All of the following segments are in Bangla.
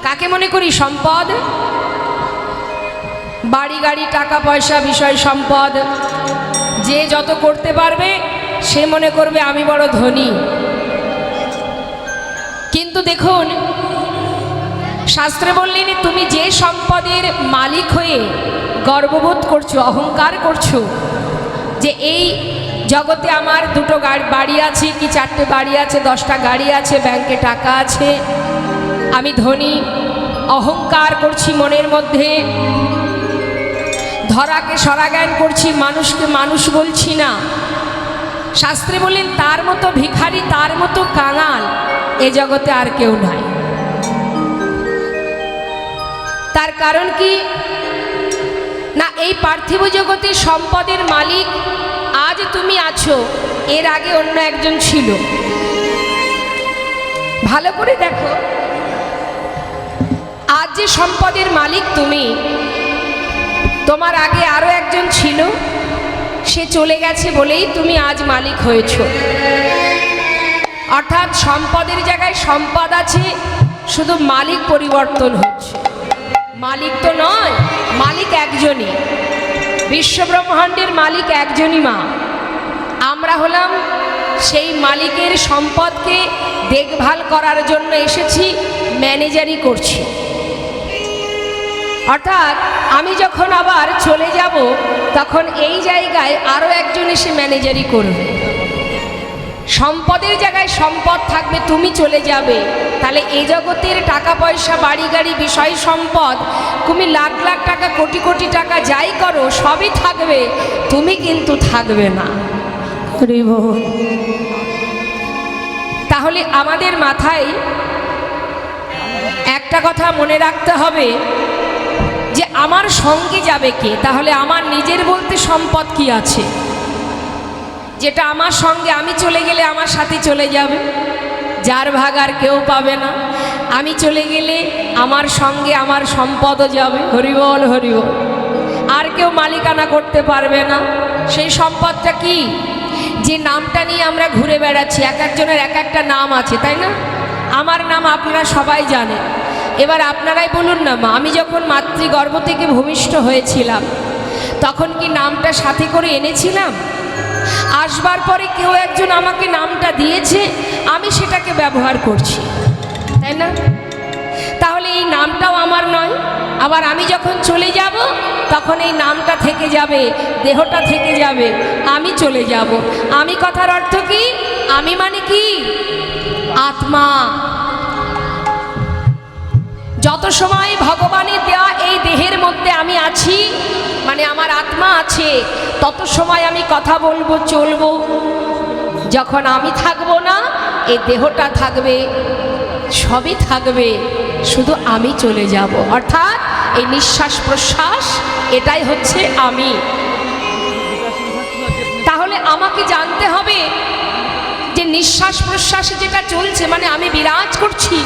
কাকে মনে করি সম্পদ? বাড়ি গাড়ি টাকা পয়সা বিষয় সম্পদ যে যত করতে পারবে সে মনে করবে আমি বড় ধনী। কিন্তু দেখুন শাস্ত্রে বললেন তুমি যে সম্পদের মালিক হয়ে গর্ববোধ করছো, অহংকার করছো যে এই জগতে আমার দুটো বাড়ি আছে কি চারটে বাড়ি আছে, 10টা গাড়ি আছে, ব্যাংকে টাকা আছে, আমি ধনী, অহংকার করছি মনের মধ্যে, ধরাকে সরাজ্ঞান করছি, মানুষকে মানুষ বলছি না। শাস্ত্রে বললেন তার মতো ভিখারি, তার মতো কাঙাল এ জগতে আর কেউ নাই। তার কারণ কি না, এই পার্থিব জগতে সম্পদের মালিক আজ তুমি আছো, এর আগে অন্য একজন ছিল। ভালো করে দেখো, আজ যে সম্পদের মালিক তুমি, তোমার আগে আরো একজন ছিল, সে চলে গেছে বলেই তুমি আজ মালিক হয়েছো। অর্থাৎ সম্পদের জায়গায় সম্পদ আছে, শুধু মালিক পরিবর্তন হচ্ছে। মালিক তো নয়, মালিক একজনই, বিশ্বব্রহ্মাণ্ডের মালিক একজনই মা। আমরা হলাম সেই মালিকের সম্পদকে দেখভাল করার জন্য এসেছি, ম্যানেজারই করছি। অর্থাৎ আমি যখন আবার চলে যাব তখন এই জায়গায় আরও একজন এসে ম্যানেজারই করবে। সম্পদের জায়গায় সম্পদ থাকবে, তুমি চলে যাবে, তাহলে এই জগতের টাকা পয়সা বাড়ি গাড়ি বিষয় সম্পদ, তুমি লাখ লাখ টাকা কোটি কোটি টাকা যাই করো সবই থাকবে, তুমি কিন্তু থাকবে না। তাহলে আমাদের মাথায় একটা কথা মনে রাখতে হবে যে আমার সঙ্গে যাবে কে? তাহলে আমার নিজের বলতে সম্পদ কি আছে যেটা আমার সঙ্গে, আমি চলে গেলে আমার সাথে চলে যাবে, যার ভাগ আর কেউ পাবে না। আমি চলে গেলে আমার সঙ্গে আমার সম্পদও যাবে, হরিবল হরিবল, আর কেউ মালিকানা করতে পারবে না। সেই সম্পদটা কি? যে নামটা নিয়ে আমরা ঘুরে বেড়াচ্ছি, এক একজনের এক একটা নাম আছে, তাই না? আমার নাম আপনারা সবাই জানেন। এবার আপনারাই বলুন না মা, আমি যখন মাতৃগর্ভ থেকে ভূমিষ্ঠ হয়েছিলাম তখন কি নামটা সাথে করে এনেছিলাম? আসবার পরে কেউ একজন আমাকে নামটা দিয়েছে, আমি সেটাকে ব্যবহার করছি, তাই না? তাহলে এই নামটাও আমার নয়। আবার আমি যখন চলে যাব তখন এই নামটা থেকে যাবে, দেহটা থেকে যাবে, আমি চলে যাব। আমি কথার অর্থ কি? আমি মানে কি? আত্মা। যত সময় ভগবানের দেওয়া এই দেহের মধ্যে আমি আছি, মানে আমার আত্মা আছে, তত সময় আমি কথা বলবো, চলবো। যখন আমি থাকবো না, এই দেহটা থাকবে, সবই থাকবে, শুধু আমি চলে যাব। অর্থাৎ এই নিঃশ্বাস প্রশ্বাস এটাই হচ্ছে আমি। তাহলে আমাকে জানতে হবে যে নিঃশ্বাস প্রশ্বাসে যেটা চলছে মানে আমি বিরাজ করছি।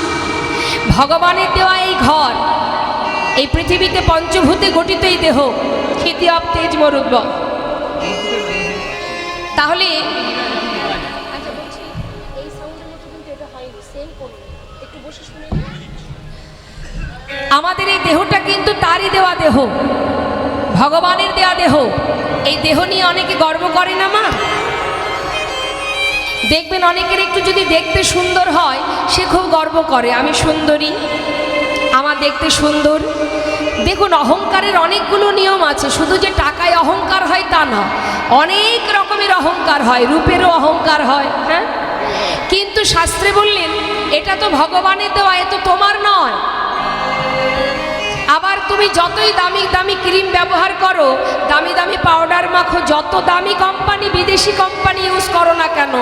ভগবানের দেওয়া এই ঘর, এই পৃথিবীতে পঞ্চভূতে গঠিত এই দেহ, ক্ষিতি অব তেজ মরুদ্ভ। তাহলে আমাদের এই দেহটা কিন্তু তারই দেওয়া দেহ, ভগবানের দেওয়া দেহ। এই দেহ নিয়ে অনেকে গর্ব করে না মা? দেখবেন অনেকের একটু যদি দেখতে সুন্দর হয় সে খুব গর্ব করে, আমি সুন্দরী, আমার দেখতে সুন্দর। দেখুন অহংকারের অনেকগুলো নিয়ম আছে, শুধু যে টাকায় অহংকার হয় তা না, অনেক রকমের অহংকার হয়, রূপেরও অহংকার হয়। হ্যাঁ, কিন্তু শাস্ত্রে বললেন এটা তো ভগবানের দেওয়া, এ তো তোমার নয়। আবার তুমি যতই দামি দামি ক্রিম ব্যবহার করো, দামি দামি পাউডার মাখো, যত দামি কোম্পানি বিদেশি কোম্পানি ইউজ করো না কেন,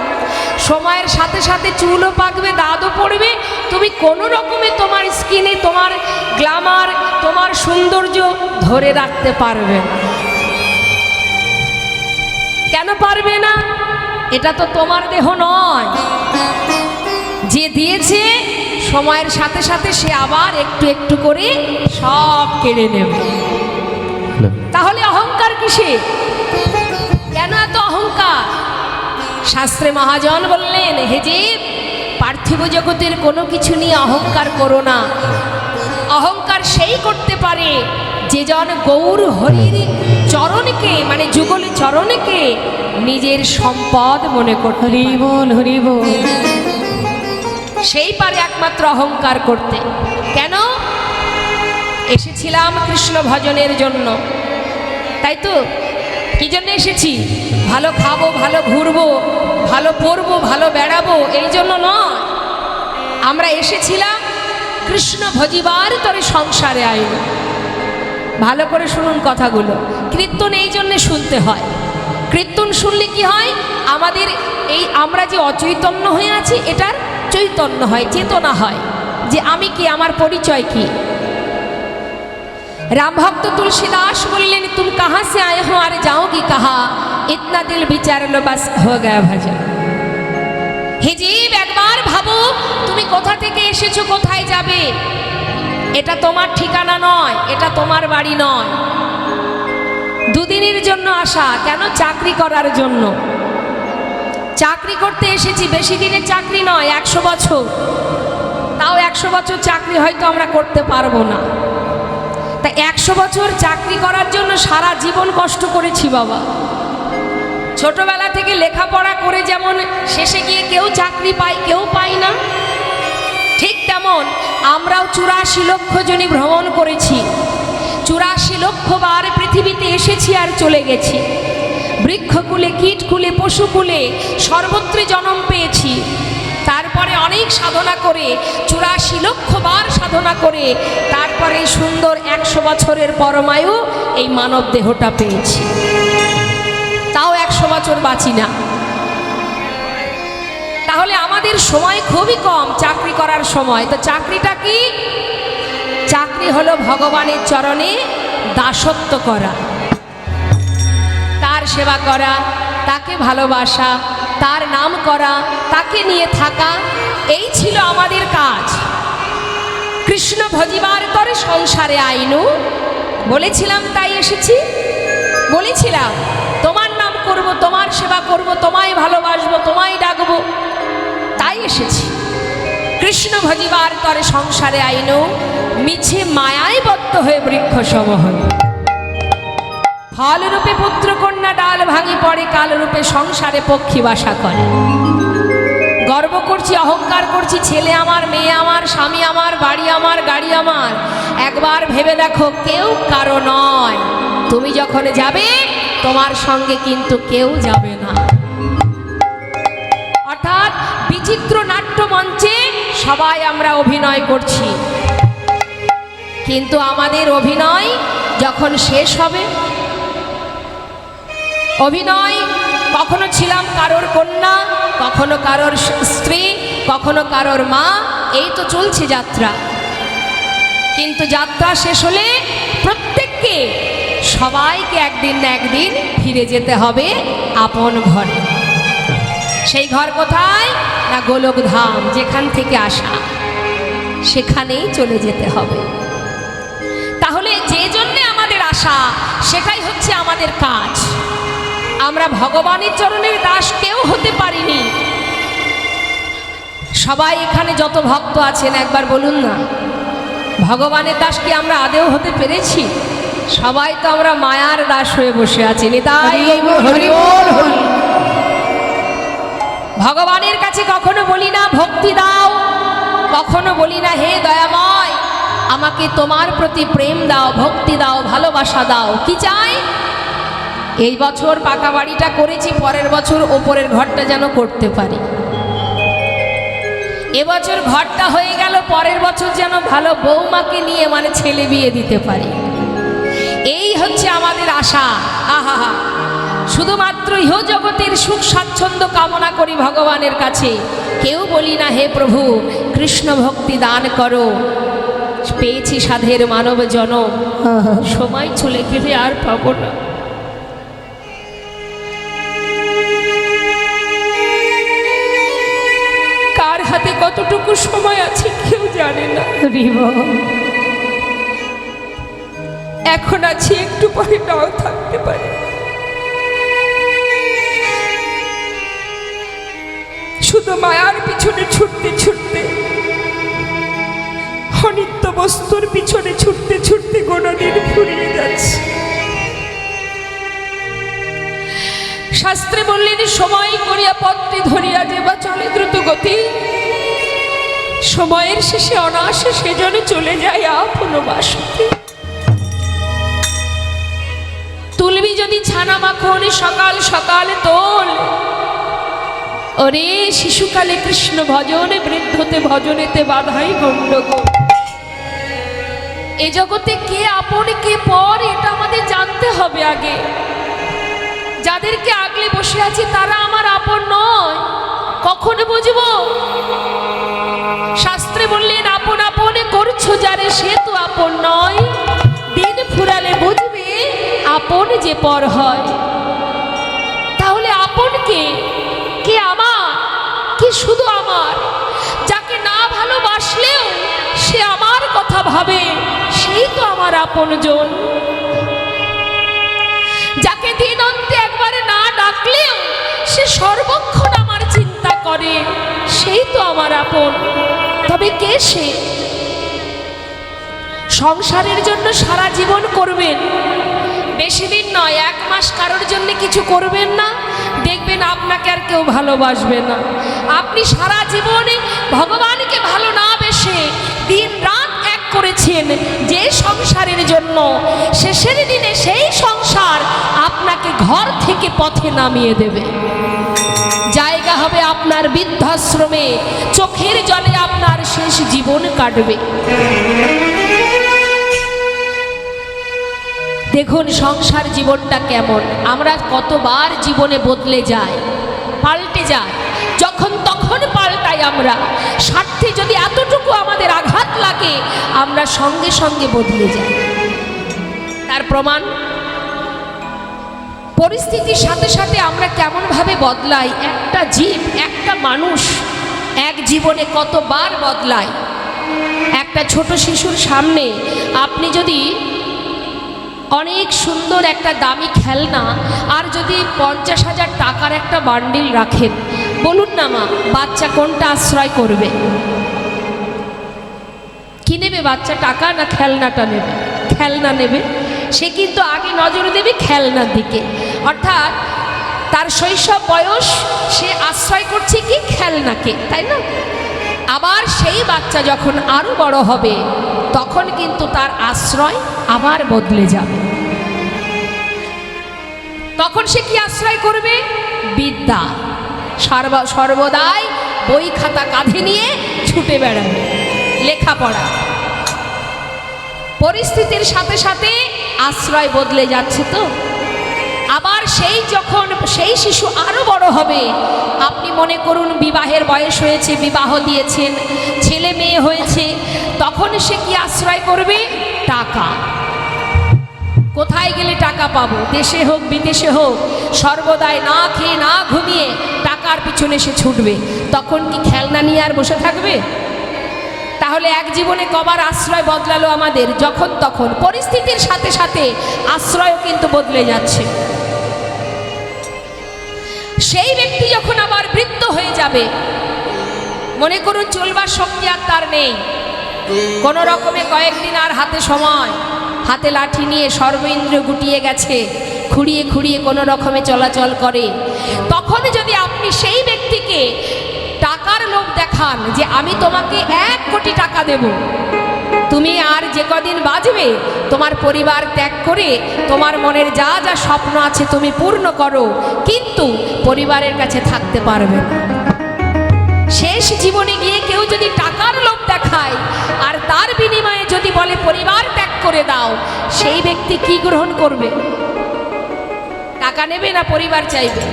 সময়ের সাথে সাথে চুলও পাকবে, দাঁতও পড়বে, তুমি কোনো রকমে তোমার স্কিনে তোমার গ্ল্যামার, তোমার সৌন্দর্য ধরে রাখতে পারবে না। কেন পারবে না? এটা তো তোমার দেহ নয়। যে দিয়েছে সময়ের সাথে সাথে সে আবার একটু একটু করে সব কেড়ে নেবে। তাহলে অহংকার কিসে? কেন এত অহংকার? শাস্ত্রে মহাজন বললেন, হে জীব, পার্থিব জগতের কোনো কিছু নিয়ে অহংকার করো না। অহংকার সেই করতে পারে যে জন গৌর হরির চরণকে মানে যুগল চরণকে নিজের সম্পদ মনে করতে হরি বল হরি বল। সেই পারে একমাত্র অহংকার করতে। কেন? এসেছিলাম কৃষ্ণ ভজনের জন্য, তাই তো? কি জন্য এসেছি? ভালো খাবো, ভালো ঘুরবো, ভালো পড়বো, ভালো বেড়াবো, এই জন্য নয়। আমরা এসেছিলাম কৃষ্ণ ভজিবার তরে সংসারে আইল। ভালো করে শুনুন কথাগুলো। কীর্তন এই জন্যে শুনতে হয়। কীর্তন শুনলে কি হয়? আমাদের এই আমরা যে অচৈতন্য হয়ে আছি এটার চৈতন্য হয়, চেতনা হয় যে আমি কি, আমার পরিচয় কি। रामभक्त तुलसीदास बोललेन तुम कहाँ से आए हो और जाओगी कहाँ, इतना दिल विचार लो बस हो गया भजन। হে জীব, একবার ভাবো তুমি কোথা থেকে এসেছো, কোথায় যাবে। এটা তোমার ঠিকানা নয়, এটা তোমার বাড়ি নয়। দুদিনের জন্য আসা। কেন? চাকরি করার জন্য। চাকরি করতে এসেছি, বেশি দিনের চাকরি নয়, 100 বছর। তাও 100 বছর চাকরি হয়তো আমরা করতে পারবো না। তা 100 বছর চাকরি করার জন্য সারা জীবন কষ্ট করেছি বাবা। ছোটবেলা থেকে লেখাপড়া করে যেমন শেষে গিয়ে কেউ চাকরি পায়, কেউ পায় না, ঠিক তেমন আমরাও 84 লক্ষ জনই ভ্রমণ করেছি। 84 লক্ষ বার পৃথিবীতে এসেছি আর চলে গেছি। বৃক্ষকুলে, কীটকুলে, পশুকুলে সর্বত্র জন্ম পেয়েছি। তারপরে অনেক সাধনা করে 84 লক্ষ বার সাধনা করে তারপরে সুন্দর 100 বছরের পরমায়ু এই মানব দেহটা পেয়েছি। তাও 100 বছর বাঁচি না। তাহলে আমাদের সময় খুবই কম চাকরি করার সময়। তো চাকরিটা কি? চাকরি হলো ভগবানের চরণে দাসত্ব করা, তার সেবা করা, তাকে ভালোবাসা, তার নাম করা, তাকে নিয়ে থাকা, এই ছিল আমাদের কাজ। কৃষ্ণ ভজিবার তরে সংসারে আইনু বলেছিলাম, তাই এসেছি। বলেছিলাম তোমার নাম করব, তোমার সেবা করব, তোমায় ভালোবাসবো, তোমায় ডাকবো, তাই এসেছি। কৃষ্ণ ভজিবার তরে সংসারে আইনু মিছে মায়ায় বদ্ধ হয়ে বৃক্ষ সমহ। ফলরূপে পুত্রকন্যা ডাল ভাঙি পড়ে, কালরূপে সংসারে পক্ষী বাসা করে। গর্ব করছি, অহংকার করছি, ছেলে আমার, মেয়ে আমার, স্বামী আমার, বাড়ি আমার, গাড়ি আমার। একবার ভেবে দেখো, কেউ কারো নয়। তুমি যখন যাবে তোমার সঙ্গে কিন্তু কেউ যাবে না। অর্থাৎ বিচিত্র নাট্য মঞ্চে সবাই আমরা অভিনয় করছি, কিন্তু আমাদের অভিনয় যখন শেষ হবে, অভিনয় কখনো ছিলাম কারোর কন্যা, কখনো কারোর স্ত্রী, কখনো কারোর মা, এই তো চলছে যাত্রা। কিন্তু যাত্রা শেষ হলে প্রত্যেককে, সবাইকে একদিন না একদিন ফিরে যেতে হবে আপন ঘরে। সেই ঘর কোথায়? না গোলক ধাম, যেখান থেকে আসা সেখানেই চলে যেতে হবে। তাহলে যে জন্যে আমাদের আশা, সেটাই হচ্ছে আমাদের কাজ। আমরা ভগবানের চরণের দাস কেউ হতে পারিনি। সবাই এখানে যত ভক্ত আছেন একবার বলুন না, ভগবানের দাস কি আমরা আদেও হতে পেরেছি? সবাই তো আমরা মায়ার দাস হয়ে বসে আছি। নিতাই হরি বল হরি। ভগবানের কাছে কখনো বলি না ভক্তি দাও, কখনো বলি না হে দয়াময় আমাকে তোমার প্রতি প্রেম দাও, ভক্তি দাও, ভালোবাসা দাও। কি চাই? এই বছর পাকা বাড়িটা করেছি, পরের বছর ওপরের ঘরটা যেন করতে পারি। এবছর ঘরটা হয়ে গেল, পরের বছর যেন ভালো বৌমাকে নিয়ে মানে ছেলে বিয়ে দিতে পারি। এই হচ্ছে আমাদের আশা। আহা, শুধুমাত্র ইহ জগতের সুখ স্বাচ্ছন্দ্য কামনা করি ভগবানের কাছে। কেউ বলি না হে প্রভু কৃষ্ণ ভক্তি দান করো, পেয়েছি সাধের মানব জনম, সময় চলে গেলে আর পাবো না। কার হাতে কতটুকু সময় আছে কেউ জানে না। এখন আছি, একটু পরে নাও থাকতে পারে। শুধু মায়ার পিছনে ছুটতে ছুটতে অনিত্য বস্তুর পিছনে ছুটতে ছুটতে গোটা দিন ফুরিয়ে যাচ্ছে। শাস্ত্রে বললেন, সময় করিয়া পত্রে ধরিয়া যেবা চলে দ্রুত গতি, সময়ের শেষে অনায়াসে সেজন্য চলে যায় আপন বাসতে। তুলবি যদি ছানা মাখন সকাল সকাল তোল, ওরে শিশুকালে কৃষ্ণ ভজনে বৃদ্ধতে ভজনেতে বাধাই গণ্ডগোল। এ জগতে কে আপন কে পর এটা আমাদের জানতে হবে আগে। যাদেরকে আগলে বসে আছি তারা আমার আপন নয়, কখন বুঝবো? শাস্ত্রে বললেন, আপন আপনে করছো যারে সে তো আপন নয়, দিন ফুরালে বুঝবে আপন যে পর হয়। তাহলে আপন কে? কে আমার? কে শুধু আমার? যাকে না ভালোবাসলেও সে আমার কথা ভাবে, সেই তো আমার আপনজন। যাকে দিন অন্তে একবারে না ডাকলেও সে সর্বক্ষণ আমার চিন্তা করে, সেই তো আমার আপন। তবে কে সে? সংসারের জন্য সারা জীবন করবেন, বেশি দিন নয়, 1 মাস কারোর জন্য কিছু করবেন না, দেখবেন আপনাকে আর কেউ ভালোবাসবে না। আপনি সারা জীবনে ভগবানকে ভালো না বেসে দিন রাত এক করেছেন যে সংসারের জন্য, শেষের দিনে সেই সংসার আপনাকে ঘর থেকে পথে নামিয়ে দেবে। জায়গা হবে আপনার বৃদ্ধাশ্রমে, চোখের জলে আপনার শেষ জীবন কাটবে। দেখুন সংসার জীবনটা কেমন, আমরা কতবার জীবনে বদলে যাই, পাল্টে যায়, যখন তখন পাল্টাই আমরা। স্বার্থে যদি এতটুকু আমাদের আঘাত লাগে আমরা সঙ্গে সঙ্গে বদলে যাই। তার প্রমাণ পরিস্থিতির সাথে সাথে আমরা কেমনভাবে বদলাই। একটা জীব, একটা মানুষ এক জীবনে কতবার বদলায়। একটা ছোট শিশুর সামনে আপনি যদি অনেক সুন্দর একটা দামি খেলনা আর যদি 50,000 টাকার একটা বান্ডিল রাখেন, বলুন না মা, বাচ্চা কোনটা আশ্রয় করবে? কি নেবে বাচ্চা, টাকা না খেলনাটা নেবে? খেলনা নেবে। সে কিন্তু আগে নজর দেবে খেলনার দিকে, অর্থাৎ তার শৈশব বয়স সে আশ্রয় করছে কি? খেলনাকে, তাই না? আবার সেই বাচ্চা যখন আরো বড় হবে তখন কিন্তু তার আশ্রয় আবার বদলে যাবে। তখন সে কি আশ্রয় করবে? বিদ্যা। সর্বদাই বই খাতা কাঁধে নিয়ে ছুটে বেড়াবে, লেখাপড়া। পরিস্থিতির সাথে সাথে আশ্রয় বদলে যাচ্ছে তো। আবার যখন সেই শিশু আরো বড় হবে, আপনি মনে করুন বিবাহের বয়স হয়েছে, বিবাহ দিয়েছেন, ছেলে মেয়ে হয়েছে, তখন সে কি আশ্রয় করবে? টাকা। কোথায় গেলে টাকা পাবো? দেশে হোক বিদেশে হোক, সর্বদাই না খেয়ে না ঘুমিয়ে টাকার পিছনে সে ছুটবে। তখন কি খেলনা নিয়ে আর বসে থাকবে? তাহলে এক জীবনে কবার আশ্রয় বদলালো আমাদের? যখন তখন। পরিস্থিতির সাথে সাথে আশ্রয়ও কিন্তু বদলে যাচ্ছে। সেই ব্যক্তি যখন আবার বৃদ্ধ হয়ে যাবে, মনে করুন চলবার শক্তি আর তার নেই, কোনো রকমে কয়েকদিন আর হাতে সময়, হাতে লাঠি নিয়ে সর্ব ইন্দ্রিয় গুটিয়ে গেছে, খুঁড়িয়ে খুঁড়িয়ে কোনো রকমে চলাচল করে। তখন যদি আপনি সেই ব্যক্তিকে টাকার লোভ দেখান যে আমি তোমাকে 1 কোটি টাকা দেব, তুমি আর যে কদিন বাঁচবে তোমার পরিবার ত্যাগ করে তোমার মনের যা যা স্বপ্ন আছে তুমি পূর্ণ করো, কিন্তু পরিবারের কাছে থাকতে পারবে না। শেষ জীবনে গিয়ে কেউ যদি টাকার লোভ দেখায় আর তার বিনিময়ে যদি বলে পরিবার ত্যাগ করে দাও, সেই ব্যক্তি কি গ্রহণ করবে? টাকা নেবে না পরিবার চাইবে?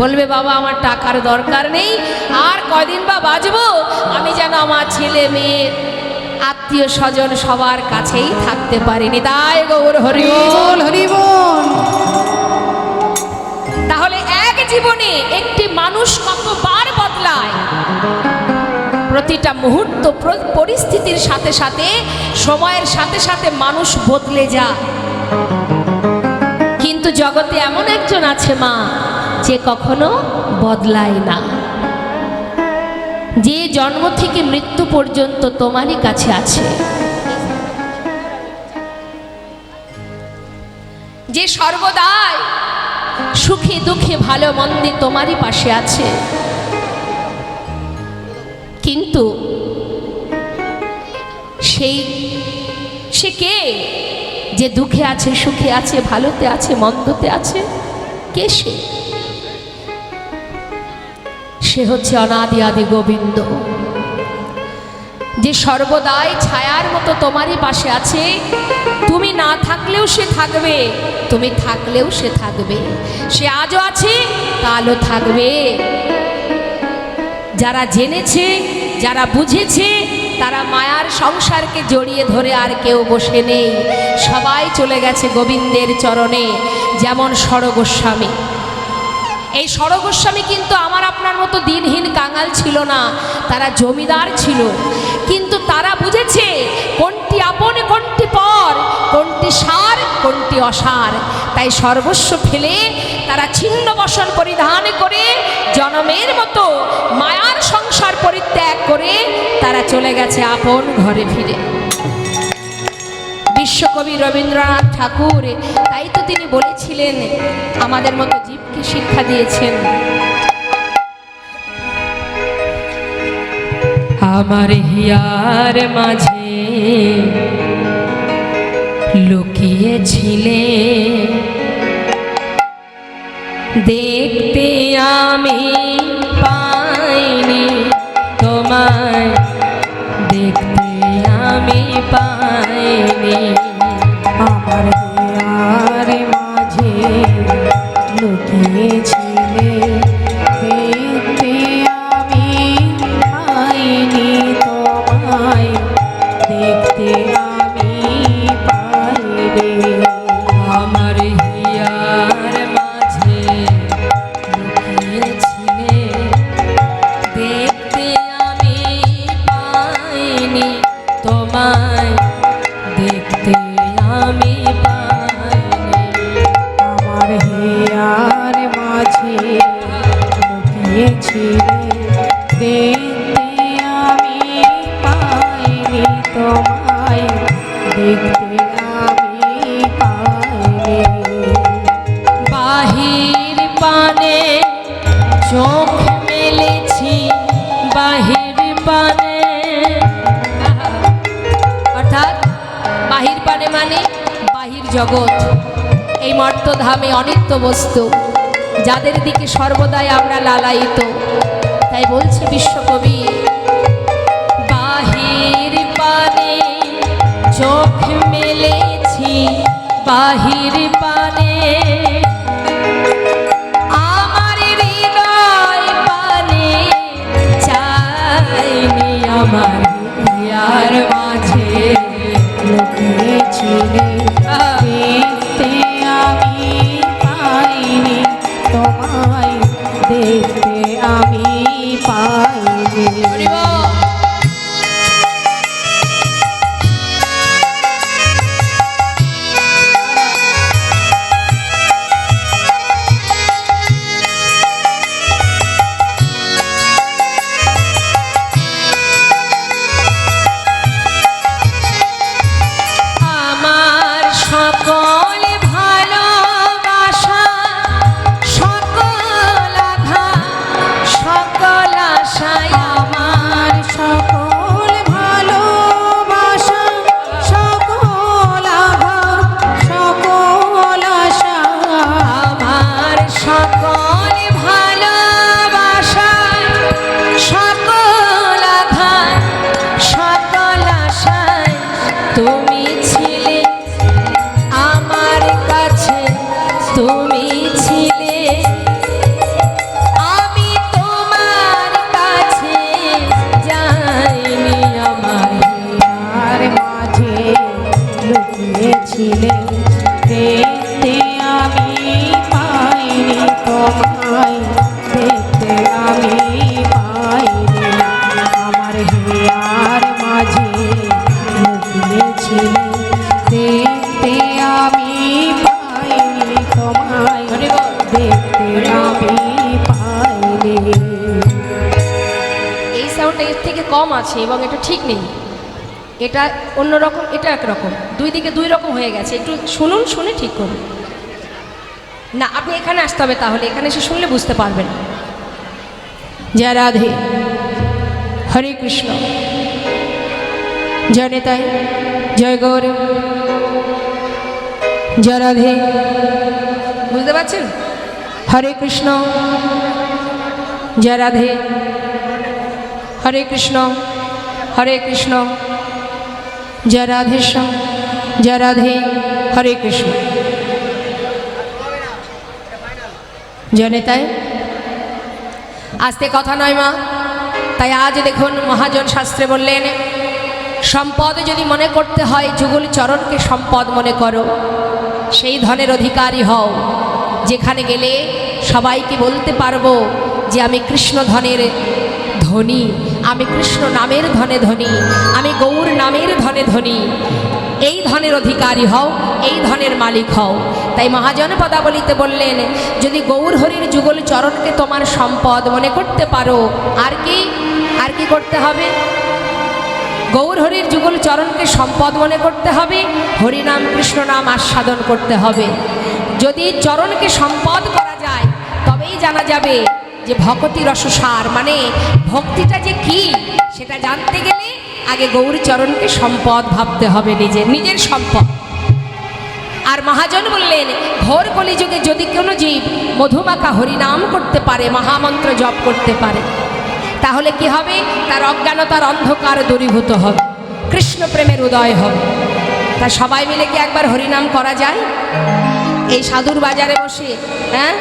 বলবে বাবা আমার টাকার দরকার নেই, আর কদিন বা বাঁচবো, আমি যেন আমার ছেলে মেয়ের আত্মীয় স্বজন সবার কাছেই থাকতে পারিনি। তাই গৌর হরি বল, হরি বল। তাহলে এক জীবনে একটি মানুষ কতবার বদলায়? প্রতিটা মুহূর্ত পরিস্থিতির সাথে সাথে, সময়ের সাথে সাথে মানুষ বদলে যায়। কিন্তু জগতে এমন একজন আছে মা, যে কখনো বদলায় না, যে জন্ম থেকে মৃত্যু পর্যন্ত তোমারই কাছে আছে। যে সর্বদাই সুখে দুঃখে ভালো মন্দে তোমারই পাশে আছে, কিন্তু সে কে যে দুঃখে আছে সুখে আছে ভালোতে আছে মন্দতে আছে? কে সে হচ্ছে অনাদি আদি গোবিন্দ, যে সর্বদাই ছায়ার মতো তোমারই পাশে আছে। তুমি না থাকলেও সে থাকবে, তুমি থাকলেও সে থাকবে। সে আজও আছে, কালও থাকবে। যারা জেনেছে, যারা বুঝেছে, তারা মায়ার সংসারকে জড়িয়ে ধরে আর কেউ বসে নেই। সবাই চলে গেছে গোবিন্দের চরণে। যেমন সরগোস্বামী, এই সরগোস্বামী কিন্তু আমার আপনার মতো দিনহীন কাঙাল ছিল না, তারা জমিদার ছিল। কিন্তু তারা বুঝেছে কোনটি আপন কোনটি পর, কোনটি সার কোনটি অসার। তাই সর্বস্ব ফেলে তারা ছিন্ন বসন পরিধান করে জনমের মতো মায়ার সংসার পরিত্যাগ করে তারা চলে গেছে আপন ঘরে ফিরে। বিশ্বকবি রবীন্দ্রনাথ ঠাকুর তাই তো তিনি বলেছিলেন, আমাদের মতো জীবকে শিক্ষা দিয়েছেন, আমার হিয়ার মাঝে লুকিয়েছিলে, দেখতে আমি পাইনি তোমায়, দেখতে আমি পাইনি। আমার হিয়ার মাঝে লুকিয়েছিলে, দেখতে আমি পাইনি তোমায়, দেখতে আমি পাইনি। আমার হিয়ার মাঝে লুকিয়েছিলে, দেখতে আমি পাইনি তোমায়, দেখতে আমি পাইনি। আমার হিয়ার মাঝে লুকিয়েছিলে, দেখতে আমি পাইনি তোমায়, দেখতে আমি পাইনি। বাহির পানে চোখ মেলেছি, বাহির পানে, অর্থাৎ বাহির পানে মানে বাহির জগৎ, এই মর্তধামে অনিত্য বস্তু, যাদের দিকে সর্বদাই আমরা লালায়িত। তাই বলছে বিশ্বকবি, বাহির পানে চোখ মেলেছি, বাহির পানে আমার হৃদয় পানে চাইনি। আমার হিয়ার মাঝে লুকিয়েছিলে, দেখতে আমি পাইনি তোমায়, দেখতে আমি পাইনি। আমার সকল ভালোবাসা, সকল আঘা, সকল আশায়, আমার সকল ভালোবাসা, সকল আভা, সকল আশা, আমার সকল ভালোবাসা, সকল আঘা, সকল আশায় তুমি ছিলে আমার কাছে, তুমি ছিলে আমি তোমার কাছে যাইনি। আমার হিয়ার মাঝে লুকিয়েছিলে, দেখতে আমি পাইনি তোমায়, দেখতে আমি পাইনি। আমার হিয়ার মাঝে লুকিয়েছিলে, দেখতে আমি পাইনি তোমায়, দেখতে আমি পাইনি। এই সাউন্ডটা এর থেকে কম আছে এবং এটা ঠিক নেই, এটা অন্যরকম, এটা একরকম, দুই দিকে দুই রকম হয়ে গেছে। একটু শুনুন, শুনে ঠিক করুন। না, আপনি এখানে আসতে হবে, তাহলে এখানে এসে শুনলে বুঝতে পারবেন। জয় রাধে, হরে কৃষ্ণ, জয় নেতাই, জয় গৌর, জয় রাধে। বুঝতে পারছেন? হরে কৃষ্ণ, জয় রাধে, হরে কৃষ্ণ, হরে কৃষ্ণ, জয় রাধেশ্যাম, জয় রাধে, হরে কৃষ্ণ। জয় নেতাই, আস্তে কথা নয় মা। তাই আজ দেখুন মহাজন শাস্ত্রে বললেন, সম্পদ যদি মনে করতে হয় যুগল চরণকে সম্পদ মনে করো, সেই ধনের অধিকারী হও, যেখানে গেলে সবাইকে বলতে পারবো যে আমি কৃষ্ণ ধনের ধনী, আমি কৃষ্ণ নামের ধনে ধনী, আমি গৌর নামের ধনে ধনী। এই ধনের অধিকারী হও, এই ধনের মালিক হও। তাই মহাজন পদাবলিতে বললেন, যদি গৌর হরির যুগল চরণকে তোমার সম্পদ মনে করতে পারো, আর কি করতে হবে? গৌর হরির যুগল চরণকে সম্পদ মনে করতে হবে, হরিনাম কৃষ্ণ নাম আস্বাদন করতে হবে। যদি চরণকে সম্পদ করা যায়, তবেই জানা যাবে যে ভক্তি রসসার, মানে ভক্তিটা যে কি সেটা জানতে গেলে আগে গৌর চরণকে সম্পদ ভাবতে হবে, নিজের সম্পদ। আর মহাজন বললেন, ঘোর কলিযুগে যদি কোনো জীব মধুমাখা হরিনাম করতে পারে, মহামন্ত্র জপ করতে পারে, তাহলে কি হবে? তার অজ্ঞানতার অন্ধকার দূরীভূত হবে, কৃষ্ণ প্রেমের উদয় হবে। তা সবাই মিলে কি একবার হরিনাম করা যায় এই সাধুর বাজারে বসে? হ্যাঁ,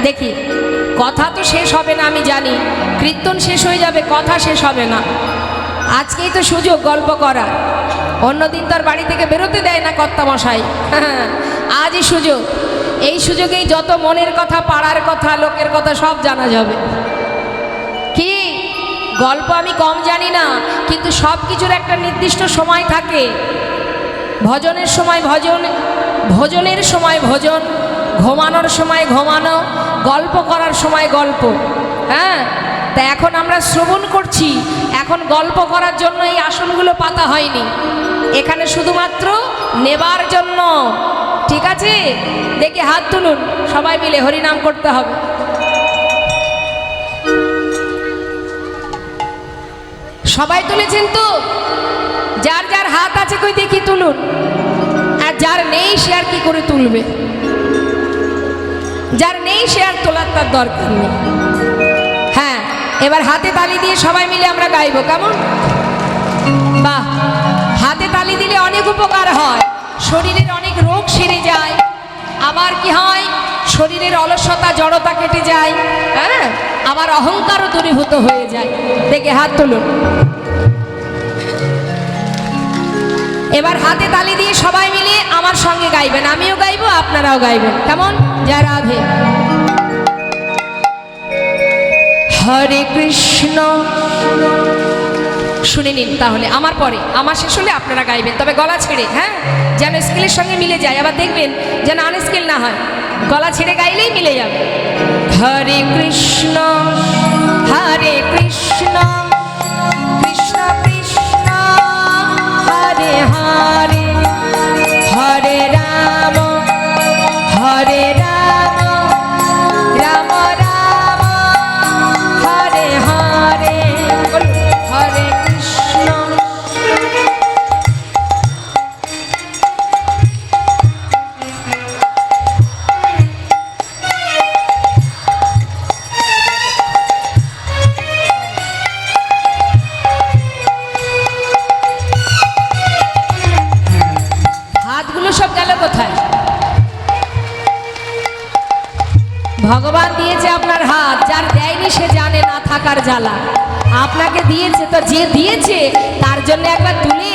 দেখি। কথা তো শেষ হবে না আমি জানি, কীর্তন শেষ হয়ে যাবে, কথা শেষ হবে না। আজকেই তো সুযোগ গল্প করার, অন্যদিন তার বাড়ি থেকে বেরোতে দেয় না কর্তামশাই। হ্যাঁ, আজই সুযোগ। এই সুযোগেই যত মনের কথা, পাড়ার কথা, লোকের কথা সব জানা যাবে। কি গল্প আমি কম জানি না, কিন্তু সব কিছুর একটা নির্দিষ্ট সময় থাকে। ভজনের সময় ভজন, ভোজনের সময় ভোজন, ঘুমানোর সময় ঘুমানো, গল্প করার সময় গল্প। হ্যাঁ, তা এখন আমরা শ্রবণ করছি, এখন গল্প করার জন্য এই আসনগুলো পাতা হয়নি, এখানে শুধুমাত্র নেবার জন্য। ঠিক আছে, দেখি হাত তুলুন, সবাই মিলে হরিনাম করতে হবে। সবাই তুলেছেন তো? যার যার হাত আছে কই দেখি তুলুন। আর যার নেই সে আর কি করে তুলবে? যার নেই সে আর তোলার তার দরকার নেই। হ্যাঁ, এবার হাতে তালি দিয়ে সবাই মিলে আমরা গাইবো, কেমন? বাহ! হাতে তালি দিলে অনেক উপকার হয়, শরীরের অনেক রোগ সেরে যায়। আবার কি হয়? শরীরের অলসতা জড়তা কেটে যায়। হ্যাঁ, আবার অহংকারও দূরীভূত হয়ে যায়। দেখে হাত তুলুন। এবার হাতে তালি দিয়ে সবাই মিলে আমার সঙ্গে গাইবেন, আমিও গাইবো, আপনারাও গাইবেন, কেমন? জয় রাধে। হরে কৃষ্ণ। শুনে নিন তাহলে, আমার পরে, আমার শেষ হলে আপনারা গাইবেন, তবে গলা ছেড়ে। হ্যাঁ, যেন স্কেলের সঙ্গে মিলে যায়। আবার দেখবেন যেন আনস্কেল না হয়, গলা ছেড়ে গাইলেই মিলে যাবে। হরে কৃষ্ণ, হরে কৃষ্ণ, কৃষ্ণ কৃষ্ণ, হরে হরে, হরে রাম, হরে রাম, রাম রাম, হরে হরে, হরে কৃষ্ণ। ভগবান দিয়েছে আপনার হাত, যার দেয়নি সে জানে না থাকার জ্বালা। আপনাকে দিয়েছে, তো যে দিয়েছে তার জন্য একবার তুলে,